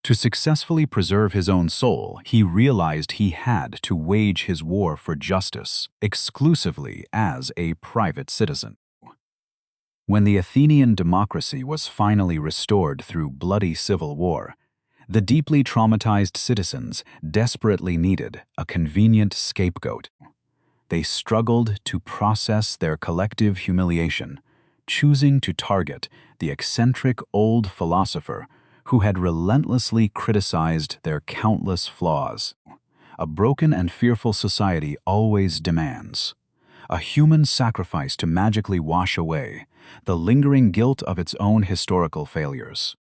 A: To successfully preserve his own soul, he realized he had to wage his war for justice exclusively as a private citizen. When the Athenian democracy was finally restored through bloody civil war, the deeply traumatized citizens desperately needed a convenient scapegoat. They struggled to process their collective humiliation, choosing to target the eccentric old philosopher who had relentlessly criticized their countless flaws. A broken and fearful society always demands a human sacrifice to magically wash away the lingering guilt of its own historical failures.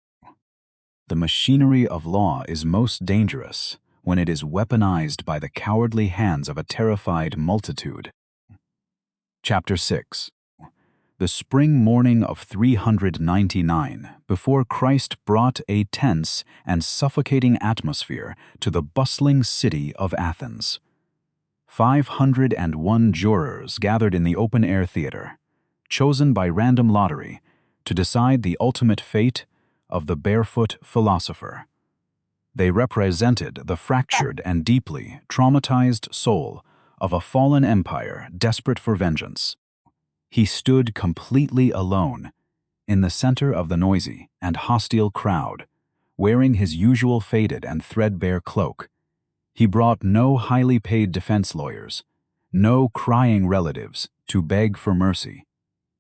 A: The machinery of law is most dangerous when it is weaponized by the cowardly hands of a terrified multitude. Chapter 6. The spring morning of 399, before Christ brought a tense and suffocating atmosphere to the bustling city of Athens. 501 jurors gathered in the open-air theater, chosen by random lottery to decide the ultimate fate of the barefoot philosopher. They represented the fractured and deeply traumatized soul of a fallen empire desperate for vengeance. He stood completely alone in the center of the noisy and hostile crowd, wearing his usual faded and threadbare cloak. He brought no highly paid defense lawyers, no crying relatives to beg for mercy,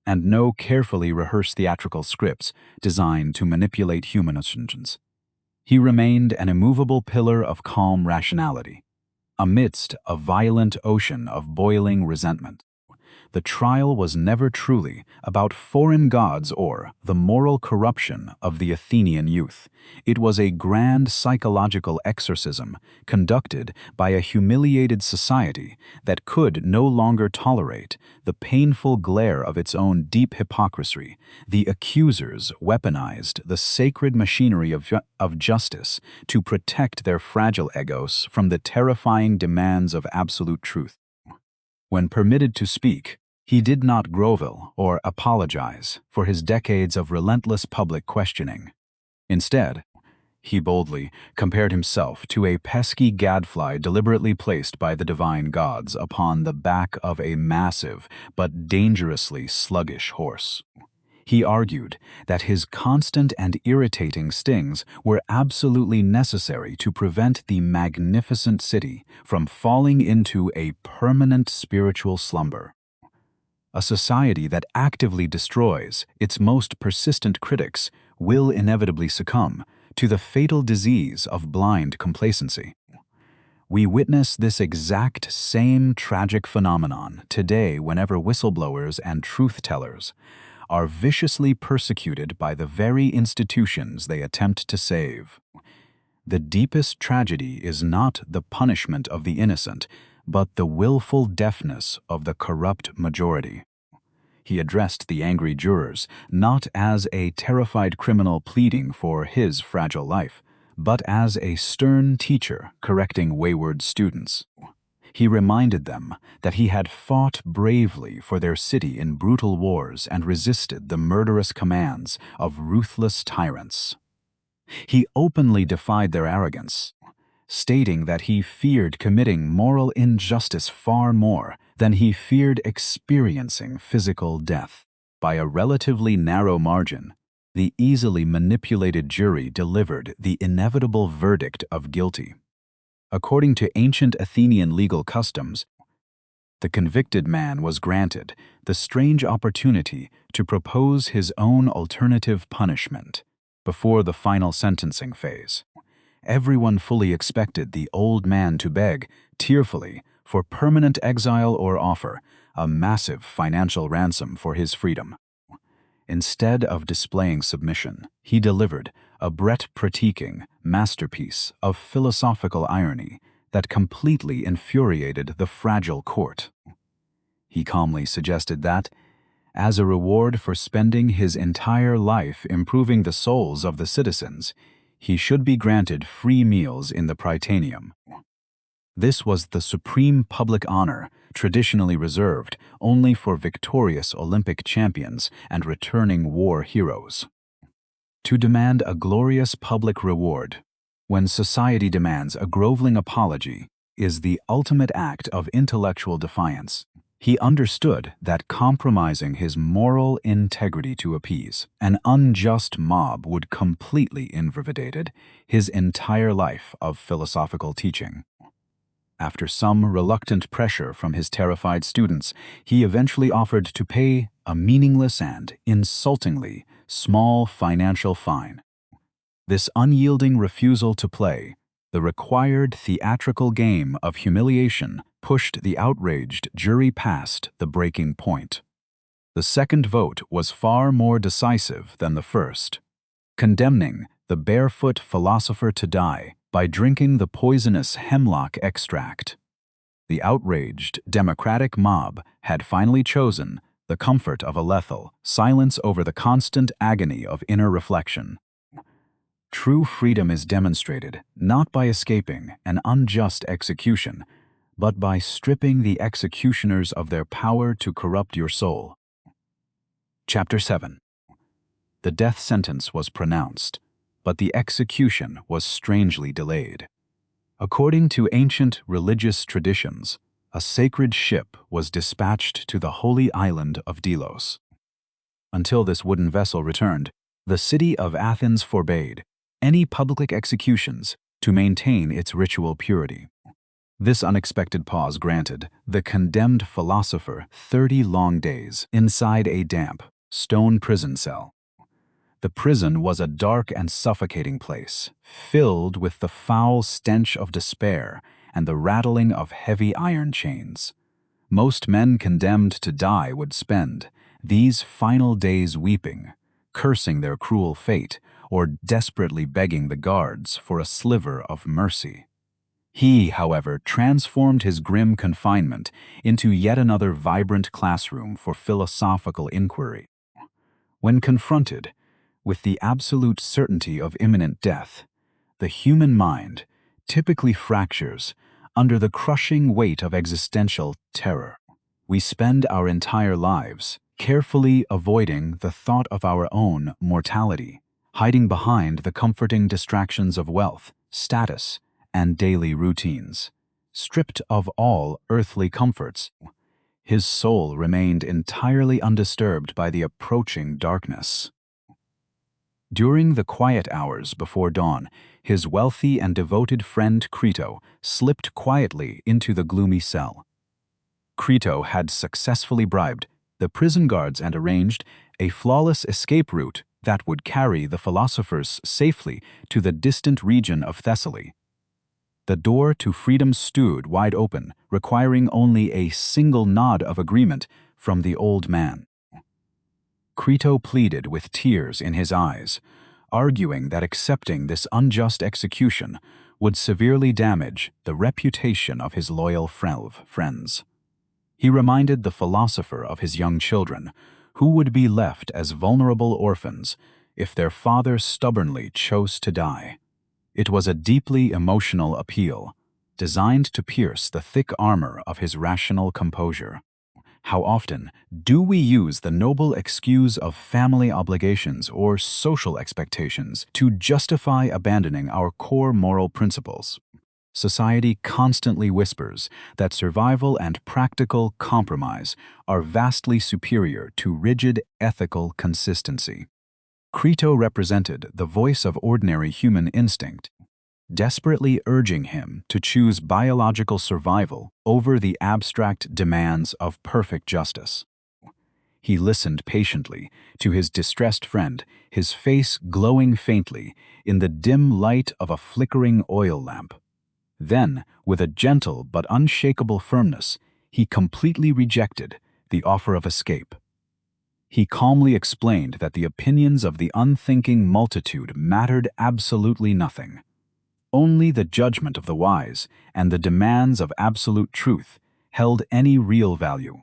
A: and no carefully rehearsed theatrical scripts designed to manipulate human emotions. He remained an immovable pillar of calm rationality, amidst a violent ocean of boiling resentment. The trial was never truly about foreign gods or the moral corruption of the Athenian youth. It was a grand psychological exorcism conducted by a humiliated society that could no longer tolerate the painful glare of its own deep hypocrisy. The accusers weaponized the sacred machinery of justice to protect their fragile egos from the terrifying demands of absolute truth. When permitted to speak, he did not grovel or apologize for his decades of relentless public questioning. Instead, he boldly compared himself to a pesky gadfly deliberately placed by the divine gods upon the back of a massive but dangerously sluggish horse. He argued that his constant and irritating stings were absolutely necessary to prevent the magnificent city from falling into a permanent spiritual slumber. A society that actively destroys its most persistent critics will inevitably succumb to the fatal disease of blind complacency. We witness this exact same tragic phenomenon today whenever whistleblowers and truth-tellers are viciously persecuted by the very institutions they attempt to save. The deepest tragedy is not the punishment of the innocent, but the willful deafness of the corrupt majority. He addressed the angry jurors not as a terrified criminal pleading for his fragile life, but as a stern teacher correcting wayward students. He reminded them that he had fought bravely for their city in brutal wars and resisted the murderous commands of ruthless tyrants. He openly defied their arrogance, stating that he feared committing moral injustice far more than he feared experiencing physical death. By a relatively narrow margin, the easily manipulated jury delivered the inevitable verdict of guilty. According to ancient Athenian legal customs, the convicted man was granted the strange opportunity to propose his own alternative punishment before the final sentencing phase. Everyone fully expected the old man to beg, tearfully, for permanent exile or offer a massive financial ransom for his freedom. Instead of displaying submission, he delivered a breath-critiquing masterpiece of philosophical irony that completely infuriated the fragile court. He calmly suggested that, as a reward for spending his entire life improving the souls of the citizens, he should be granted free meals in the Prytaneum. This was the supreme public honor traditionally reserved only for victorious Olympic champions and returning war heroes. To demand a glorious public reward when society demands a groveling apology, is the ultimate act of intellectual defiance. He understood that compromising his moral integrity to appease an unjust mob would completely invalidate his entire life of philosophical teaching. After some reluctant pressure from his terrified students, he eventually offered to pay a meaningless and insultingly small financial fine. This unyielding refusal to play the required theatrical game of humiliation pushed the outraged jury past the breaking point. The second vote was far more decisive than the first, condemning the barefoot philosopher to die by drinking the poisonous hemlock extract. The outraged democratic mob had finally chosen the comfort of a lethal silence over the constant agony of inner reflection. True freedom is demonstrated not by escaping an unjust execution, but by stripping the executioners of their power to corrupt your soul. Chapter 7. The death sentence was pronounced, but the execution was strangely delayed. According to ancient religious traditions, a sacred ship was dispatched to the holy island of Delos. Until this wooden vessel returned, the city of Athens forbade any public executions to maintain its ritual purity. This unexpected pause granted the condemned philosopher 30 long days inside a damp, stone prison cell. The prison was a dark and suffocating place, filled with the foul stench of despair and the rattling of heavy iron chains. Most men condemned to die would spend these final days weeping, cursing their cruel fate, or desperately begging the guards for a sliver of mercy. He, however, transformed his grim confinement into yet another vibrant classroom for philosophical inquiry. When confronted with the absolute certainty of imminent death, the human mind typically fractures under the crushing weight of existential terror. We spend our entire lives carefully avoiding the thought of our own mortality, hiding behind the comforting distractions of wealth, status, and daily routines. Stripped of all earthly comforts, his soul remained entirely undisturbed by the approaching darkness. During the quiet hours before dawn, his wealthy and devoted friend Crito slipped quietly into the gloomy cell. Crito had successfully bribed the prison guards and arranged a flawless escape route that would carry the philosophers safely to the distant region of Thessaly. The door to freedom stood wide open, requiring only a single nod of agreement from the old man. Crito pleaded with tears in his eyes, arguing that accepting this unjust execution would severely damage the reputation of his loyal friends. He reminded the philosopher of his young children, who would be left as vulnerable orphans if their father stubbornly chose to die. It was a deeply emotional appeal, designed to pierce the thick armor of his rational composure. How often do we use the noble excuse of family obligations or social expectations to justify abandoning our core moral principles? Society constantly whispers that survival and practical compromise are vastly superior to rigid ethical consistency. Crito represented the voice of ordinary human instinct, desperately urging him to choose biological survival over the abstract demands of perfect justice. He listened patiently to his distressed friend, his face glowing faintly in the dim light of a flickering oil lamp. Then, with a gentle but unshakable firmness, he completely rejected the offer of escape. He calmly explained that the opinions of the unthinking multitude mattered absolutely nothing. Only the judgment of the wise and the demands of absolute truth held any real value.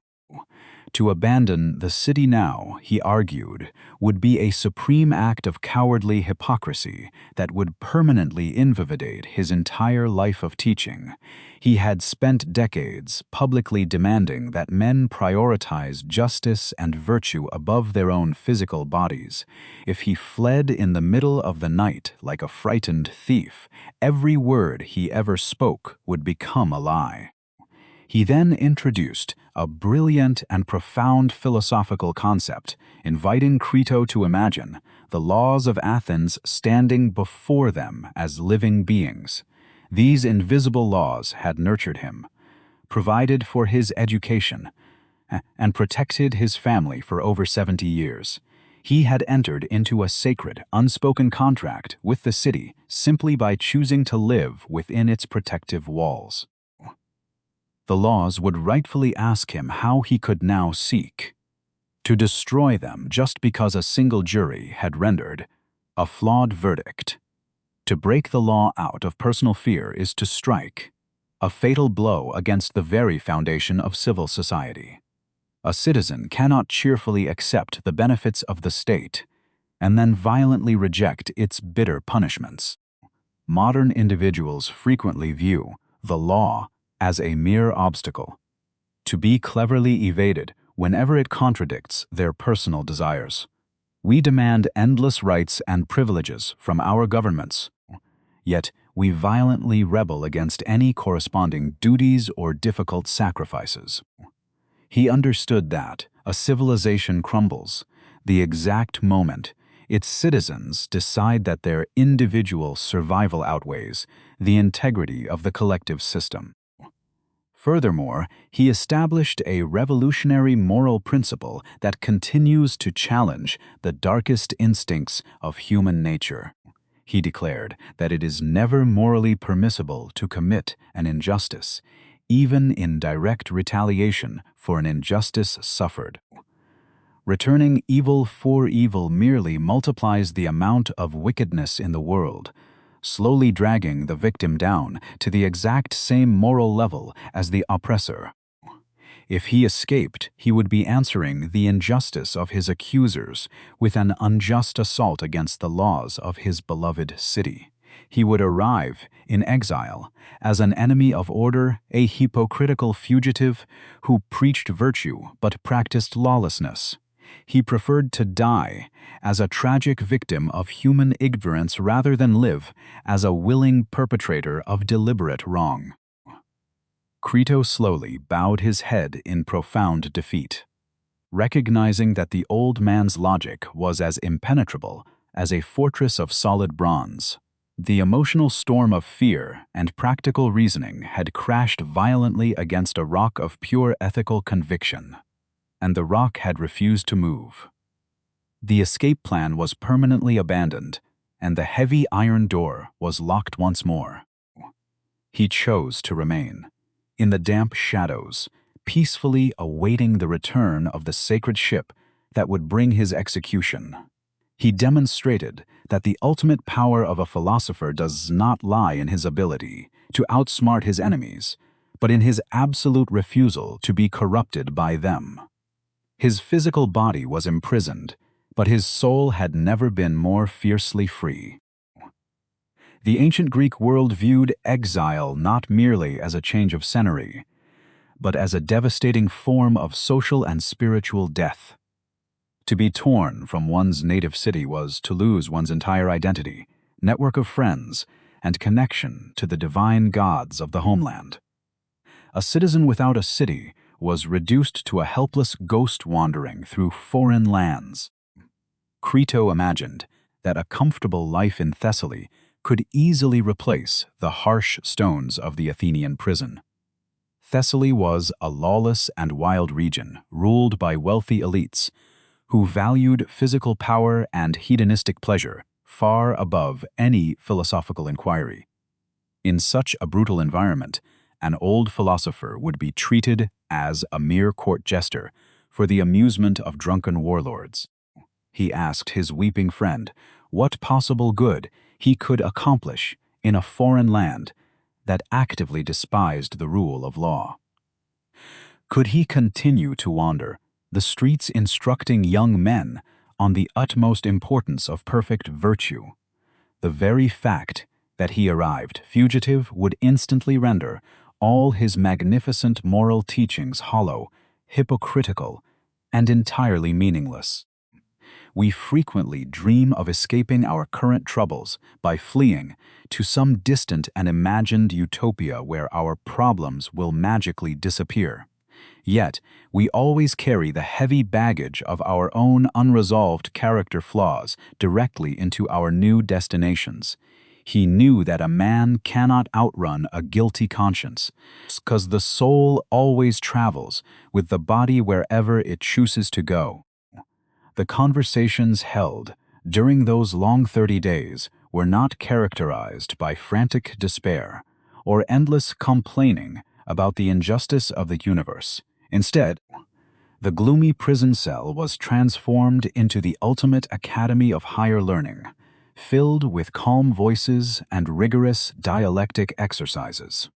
A: To abandon the city now, he argued, would be a supreme act of cowardly hypocrisy that would permanently invalidate his entire life of teaching. He had spent decades publicly demanding that men prioritize justice and virtue above their own physical bodies. If he fled in the middle of the night like a frightened thief, every word he ever spoke would become a lie. He then introduced a brilliant and profound philosophical concept, inviting Crito to imagine the laws of Athens standing before them as living beings. These invisible laws had nurtured him, provided for his education, and protected his family for over 70 years. He had entered into a sacred, unspoken contract with the city simply by choosing to live within its protective walls. The laws would rightfully ask him how he could now seek to destroy them just because a single jury had rendered a flawed verdict. To break the law out of personal fear is to strike a fatal blow against the very foundation of civil society. A citizen cannot cheerfully accept the benefits of the state and then violently reject its bitter punishments. Modern individuals frequently view the law as a mere obstacle, to be cleverly evaded whenever it contradicts their personal desires. We demand endless rights and privileges from our governments, yet we violently rebel against any corresponding duties or difficult sacrifices. He understood that a civilization crumbles the exact moment its citizens decide that their individual survival outweighs the integrity of the collective system. Furthermore, he established a revolutionary moral principle that continues to challenge the darkest instincts of human nature. He declared that it is never morally permissible to commit an injustice, even in direct retaliation for an injustice suffered. Returning evil for evil merely multiplies the amount of wickedness in the world, slowly dragging the victim down to the exact same moral level as the oppressor. If he escaped, he would be answering the injustice of his accusers with an unjust assault against the laws of his beloved city. He would arrive in exile as an enemy of order, a hypocritical fugitive who preached virtue but practiced lawlessness. He preferred to die as a tragic victim of human ignorance rather than live as a willing perpetrator of deliberate wrong. Crito slowly bowed his head in profound defeat, recognizing that the old man's logic was as impenetrable as a fortress of solid bronze. The emotional storm of fear and practical reasoning had crashed violently against a rock of pure ethical conviction, and the rock had refused to move. The escape plan was permanently abandoned, and the heavy iron door was locked once more. He chose to remain in the damp shadows, peacefully awaiting the return of the sacred ship that would bring his execution. He demonstrated that the ultimate power of a philosopher does not lie in his ability to outsmart his enemies, but in his absolute refusal to be corrupted by them. His physical body was imprisoned, but his soul had never been more fiercely free. The ancient Greek world viewed exile not merely as a change of scenery, but as a devastating form of social and spiritual death. To be torn from one's native city was to lose one's entire identity, network of friends, and connection to the divine gods of the homeland. A citizen without a city was reduced to a helpless ghost wandering through foreign lands. Crito imagined that a comfortable life in Thessaly could easily replace the harsh stones of the Athenian prison. Thessaly was a lawless and wild region ruled by wealthy elites who valued physical power and hedonistic pleasure far above any philosophical inquiry. In such a brutal environment, an old philosopher would be treated as a mere court jester for the amusement of drunken warlords. He asked his weeping friend what possible good he could accomplish in a foreign land that actively despised the rule of law. Could he continue to wander, the streets instructing young men on the utmost importance of perfect virtue. The very fact that he arrived fugitive would instantly render all his magnificent moral teachings hollow, hypocritical, and entirely meaningless. We frequently dream of escaping our current troubles by fleeing to some distant and imagined utopia where our problems will magically disappear. Yet, we always carry the heavy baggage of our own unresolved character flaws directly into our new destinations. He knew that a man cannot outrun a guilty conscience, because the soul always travels with the body wherever it chooses to go. The conversations held during those long 30 days were not characterized by frantic despair or endless complaining about the injustice of the universe. Instead, the gloomy prison cell was transformed into the ultimate academy of higher learning, filled with calm voices and rigorous dialectic exercises.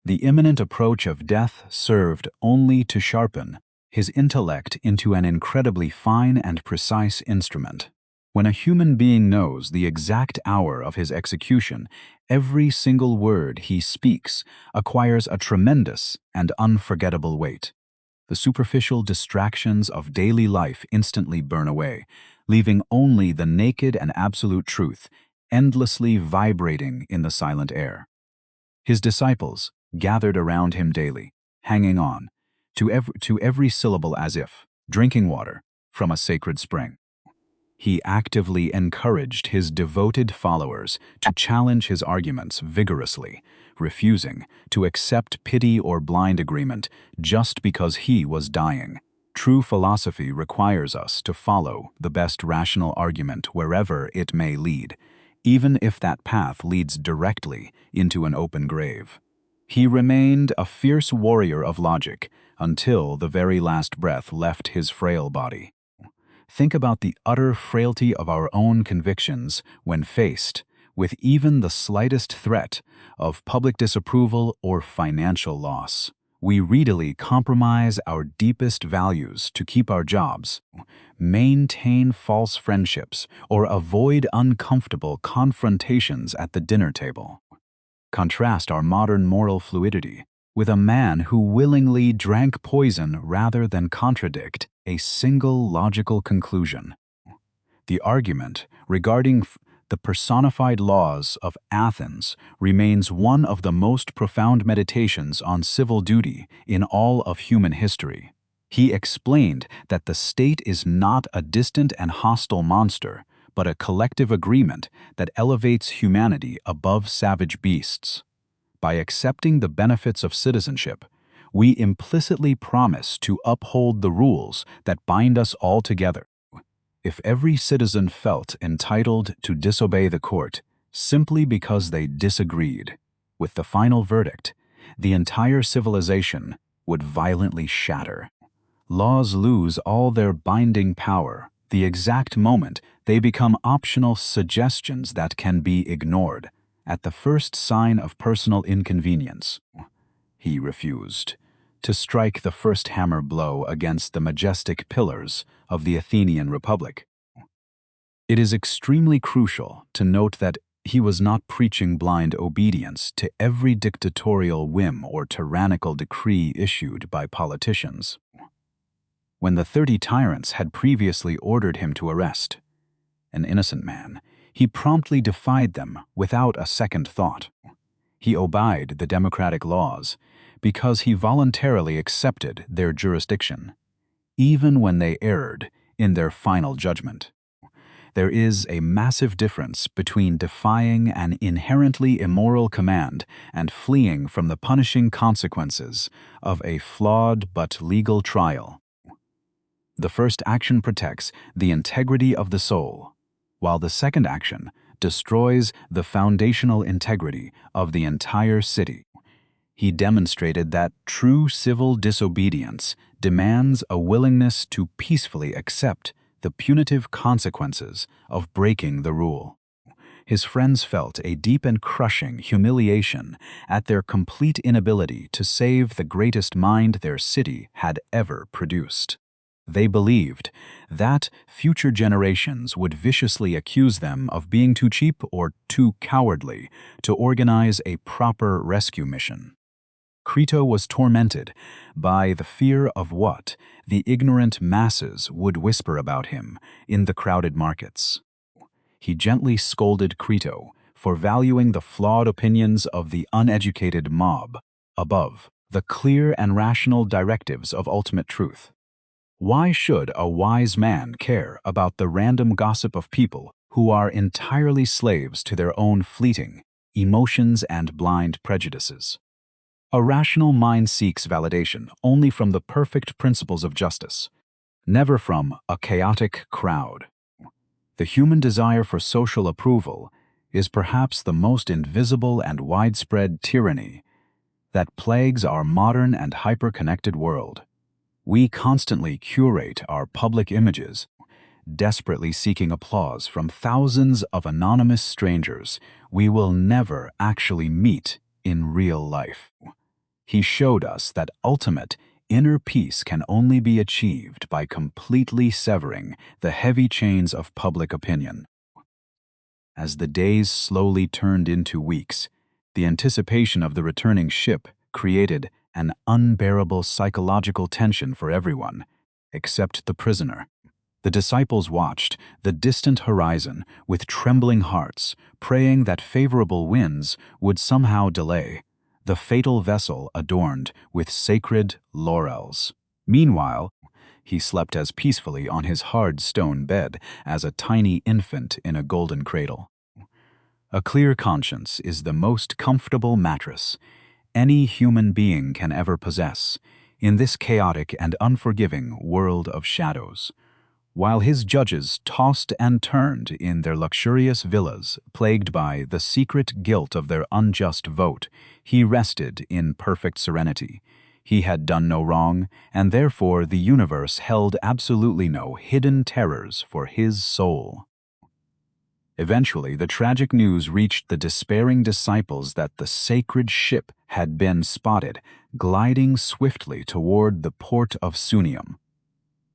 A: The imminent approach of death served only to sharpen his intellect into an incredibly fine and precise instrument. When a human being knows the exact hour of his execution, every single word he speaks acquires a tremendous and unforgettable weight. The superficial distractions of daily life instantly burn away, leaving only the naked and absolute truth endlessly vibrating in the silent air. His disciples gathered around him daily, hanging on to every syllable as if drinking water from a sacred spring. He actively encouraged his devoted followers to challenge his arguments vigorously, refusing to accept pity or blind agreement just because he was dying. True philosophy requires us to follow the best rational argument wherever it may lead, even if that path leads directly into an open grave. He remained a fierce warrior of logic until the very last breath left his frail body. Think about the utter frailty of our own convictions when faced with even the slightest threat of public disapproval or financial loss. We readily compromise our deepest values to keep our jobs, maintain false friendships, or avoid uncomfortable confrontations at the dinner table. Contrast our modern moral fluidity with a man who willingly drank poison rather than contradict a single logical conclusion. The argument regarding the personified laws of Athens remains one of the most profound meditations on civil duty in all of human history. He explained that the state is not a distant and hostile monster, but a collective agreement that elevates humanity above savage beasts. By accepting the benefits of citizenship, we implicitly promise to uphold the rules that bind us all together. If every citizen felt entitled to disobey the court simply because they disagreed with the final verdict, the entire civilization would violently shatter. Laws lose all their binding power the exact moment they become optional suggestions that can be ignored at the first sign of personal inconvenience. He refused to strike the first hammer blow against the majestic pillars of the Athenian Republic. It is extremely crucial to note that he was not preaching blind obedience to every dictatorial whim or tyrannical decree issued by politicians. When the 30 tyrants had previously ordered him to arrest an innocent man, he promptly defied them without a second thought. He obeyed the democratic laws because he voluntarily accepted their jurisdiction, even when they erred in their final judgment. There is a massive difference between defying an inherently immoral command and fleeing from the punishing consequences of a flawed but legal trial. The first action protects the integrity of the soul, while the second action destroys the foundational integrity of the entire city. He demonstrated that true civil disobedience demands a willingness to peacefully accept the punitive consequences of breaking the rule. His friends felt a deep and crushing humiliation at their complete inability to save the greatest mind their city had ever produced. They believed that future generations would viciously accuse them of being too cheap or too cowardly to organize a proper rescue mission. Crito was tormented by the fear of what the ignorant masses would whisper about him in the crowded markets. He gently scolded Crito for valuing the flawed opinions of the uneducated mob above the clear and rational directives of ultimate truth. Why should a wise man care about the random gossip of people who are entirely slaves to their own fleeting emotions and blind prejudices? A rational mind seeks validation only from the perfect principles of justice, never from a chaotic crowd. The human desire for social approval is perhaps the most invisible and widespread tyranny that plagues our modern and hyper-connected world. We constantly curate our public images, desperately seeking applause from thousands of anonymous strangers we will never actually meet in real life. He showed us that ultimate inner peace can only be achieved by completely severing the heavy chains of public opinion. As the days slowly turned into weeks, the anticipation of the returning ship created an unbearable psychological tension for everyone, except the prisoner. The disciples watched the distant horizon with trembling hearts, praying that favorable winds would somehow delay the fatal vessel adorned with sacred laurels. Meanwhile, he slept as peacefully on his hard stone bed as a tiny infant in a golden cradle. A clear conscience is the most comfortable mattress any human being can ever possess in this chaotic and unforgiving world of shadows. While his judges tossed and turned in their luxurious villas, plagued by the secret guilt of their unjust vote, he rested in perfect serenity. He had done no wrong, and therefore the universe held absolutely no hidden terrors for his soul. Eventually, the tragic news reached the despairing disciples that the sacred ship had been spotted, gliding swiftly toward the port of Sunium.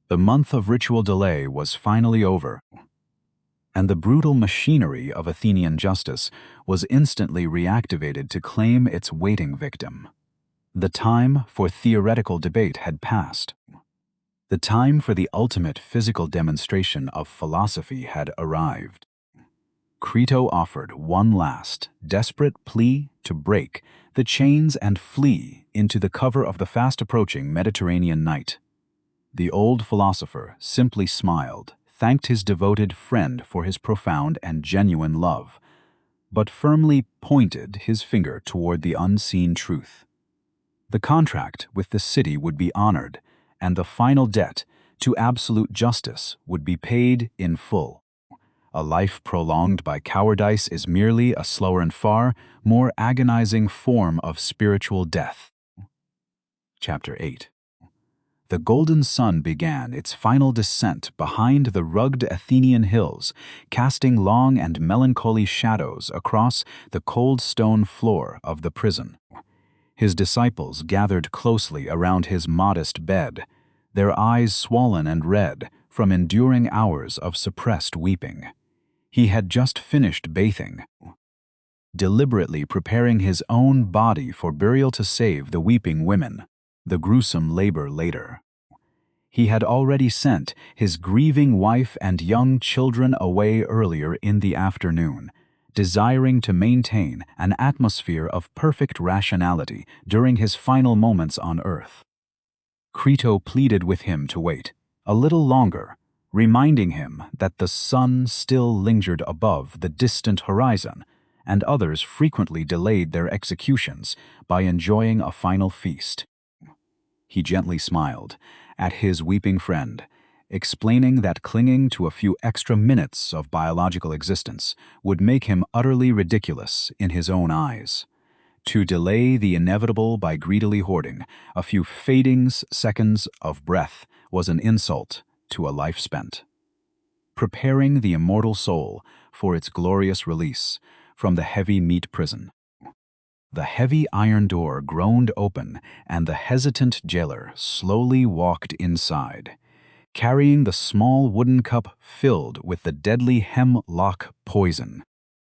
A: The month of ritual delay was finally over, and the brutal machinery of Athenian justice was instantly reactivated to claim its waiting victim. The time for theoretical debate had passed. The time for the ultimate physical demonstration of philosophy had arrived. Crito offered one last, desperate plea to break the chains and flee into the cover of the fast-approaching Mediterranean night. The old philosopher simply smiled, thanked his devoted friend for his profound and genuine love, but firmly pointed his finger toward the unseen truth. The contract with the city would be honored, and the final debt to absolute justice would be paid in full. A life prolonged by cowardice is merely a slower and far more agonizing form of spiritual death. Chapter 8. The golden sun began its final descent behind the rugged Athenian hills, casting long and melancholy shadows across the cold stone floor of the prison. His disciples gathered closely around his modest bed, their eyes swollen and red from enduring hours of suppressed weeping. He had just finished bathing, deliberately preparing his own body for burial to save the weeping women, the gruesome labor later. He had already sent his grieving wife and young children away earlier in the afternoon, desiring to maintain an atmosphere of perfect rationality during his final moments on earth. Crito pleaded with him to wait a little longer, reminding him that the sun still lingered above the distant horizon, and others frequently delayed their executions by enjoying a final feast. He gently smiled at his weeping friend, explaining that clinging to a few extra minutes of biological existence would make him utterly ridiculous in his own eyes. To delay the inevitable by greedily hoarding a few fading seconds of breath was an insult to a life spent. Preparing the immortal soul for its glorious release from the heavy meat prison. The heavy iron door groaned open, and the hesitant jailer slowly walked inside. carrying the small wooden cup filled with the deadly hemlock poison.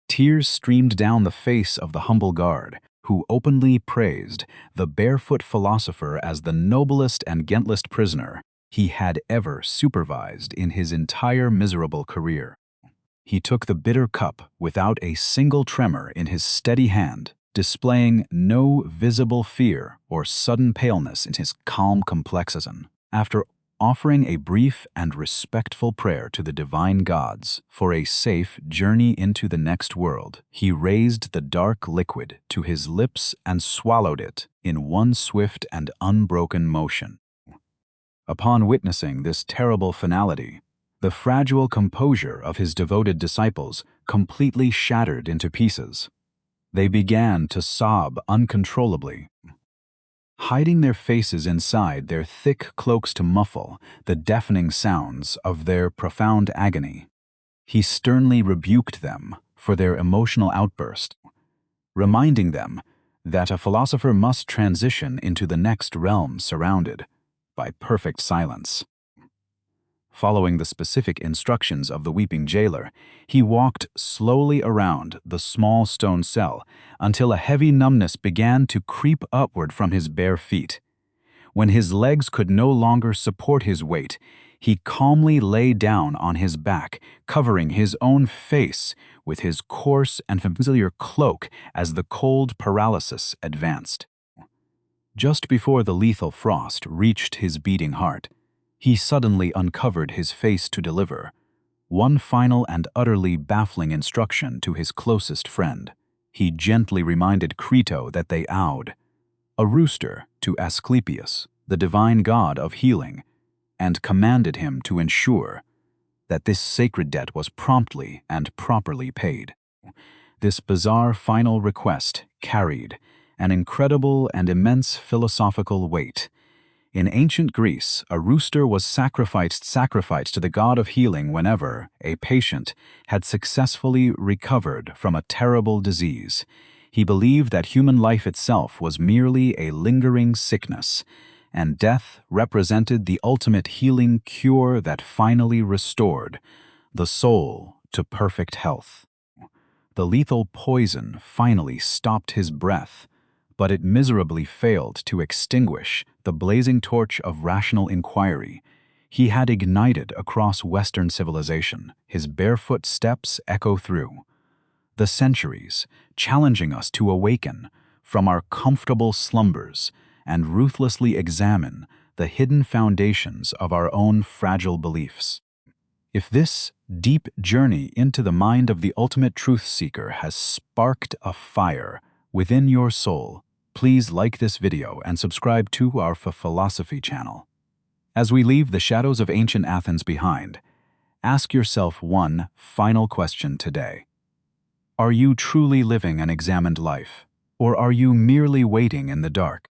A: Tears streamed down the face of the humble guard, who openly praised the barefoot philosopher as the noblest and gentlest prisoner he had ever supervised in his entire miserable career. He took the bitter cup without a single tremor in his steady hand, displaying no visible fear or sudden paleness in his calm complexion. After offering a brief and respectful prayer to the divine gods for a safe journey into the next world, he raised the dark liquid to his lips and swallowed it in one swift and unbroken motion. Upon witnessing this terrible finality, the fragile composure of his devoted disciples completely shattered into pieces. They began to sob uncontrollably, hiding their faces inside their thick cloaks to muffle the deafening sounds of their profound agony. He sternly rebuked them for their emotional outburst, reminding them that a philosopher must transition into the next realm surrounded by perfect silence. Following the specific instructions of the weeping jailer, he walked slowly around the small stone cell until a heavy numbness began to creep upward from his bare feet. When his legs could no longer support his weight, he calmly lay down on his back, covering his own face with his coarse and familiar cloak as the cold paralysis advanced. Just before the lethal frost reached his beating heart, he suddenly uncovered his face to deliver one final and utterly baffling instruction to his closest friend. He gently reminded Crito that they owed a rooster to Asclepius, the divine god of healing, and commanded him to ensure that this sacred debt was promptly and properly paid. This bizarre final request carried an incredible and immense philosophical weight. In ancient Greece, a rooster was sacrificed to the god of healing whenever a patient had successfully recovered from a terrible disease. He believed that human life itself was merely a lingering sickness, and death represented the ultimate healing cure that finally restored the soul to perfect health. The lethal poison finally stopped his breath, but it miserably failed to extinguish the blazing torch of rational inquiry he had ignited across Western civilization. His barefoot steps echo through the centuries, challenging us to awaken from our comfortable slumbers and ruthlessly examine the hidden foundations of our own fragile beliefs. If this deep journey into the mind of the ultimate truth seeker has sparked a fire within your soul, please like this video and subscribe to our philosophy channel. As we leave the shadows of ancient Athens behind, ask yourself one final question today. Are you truly living an examined life, or are you merely waiting in the dark?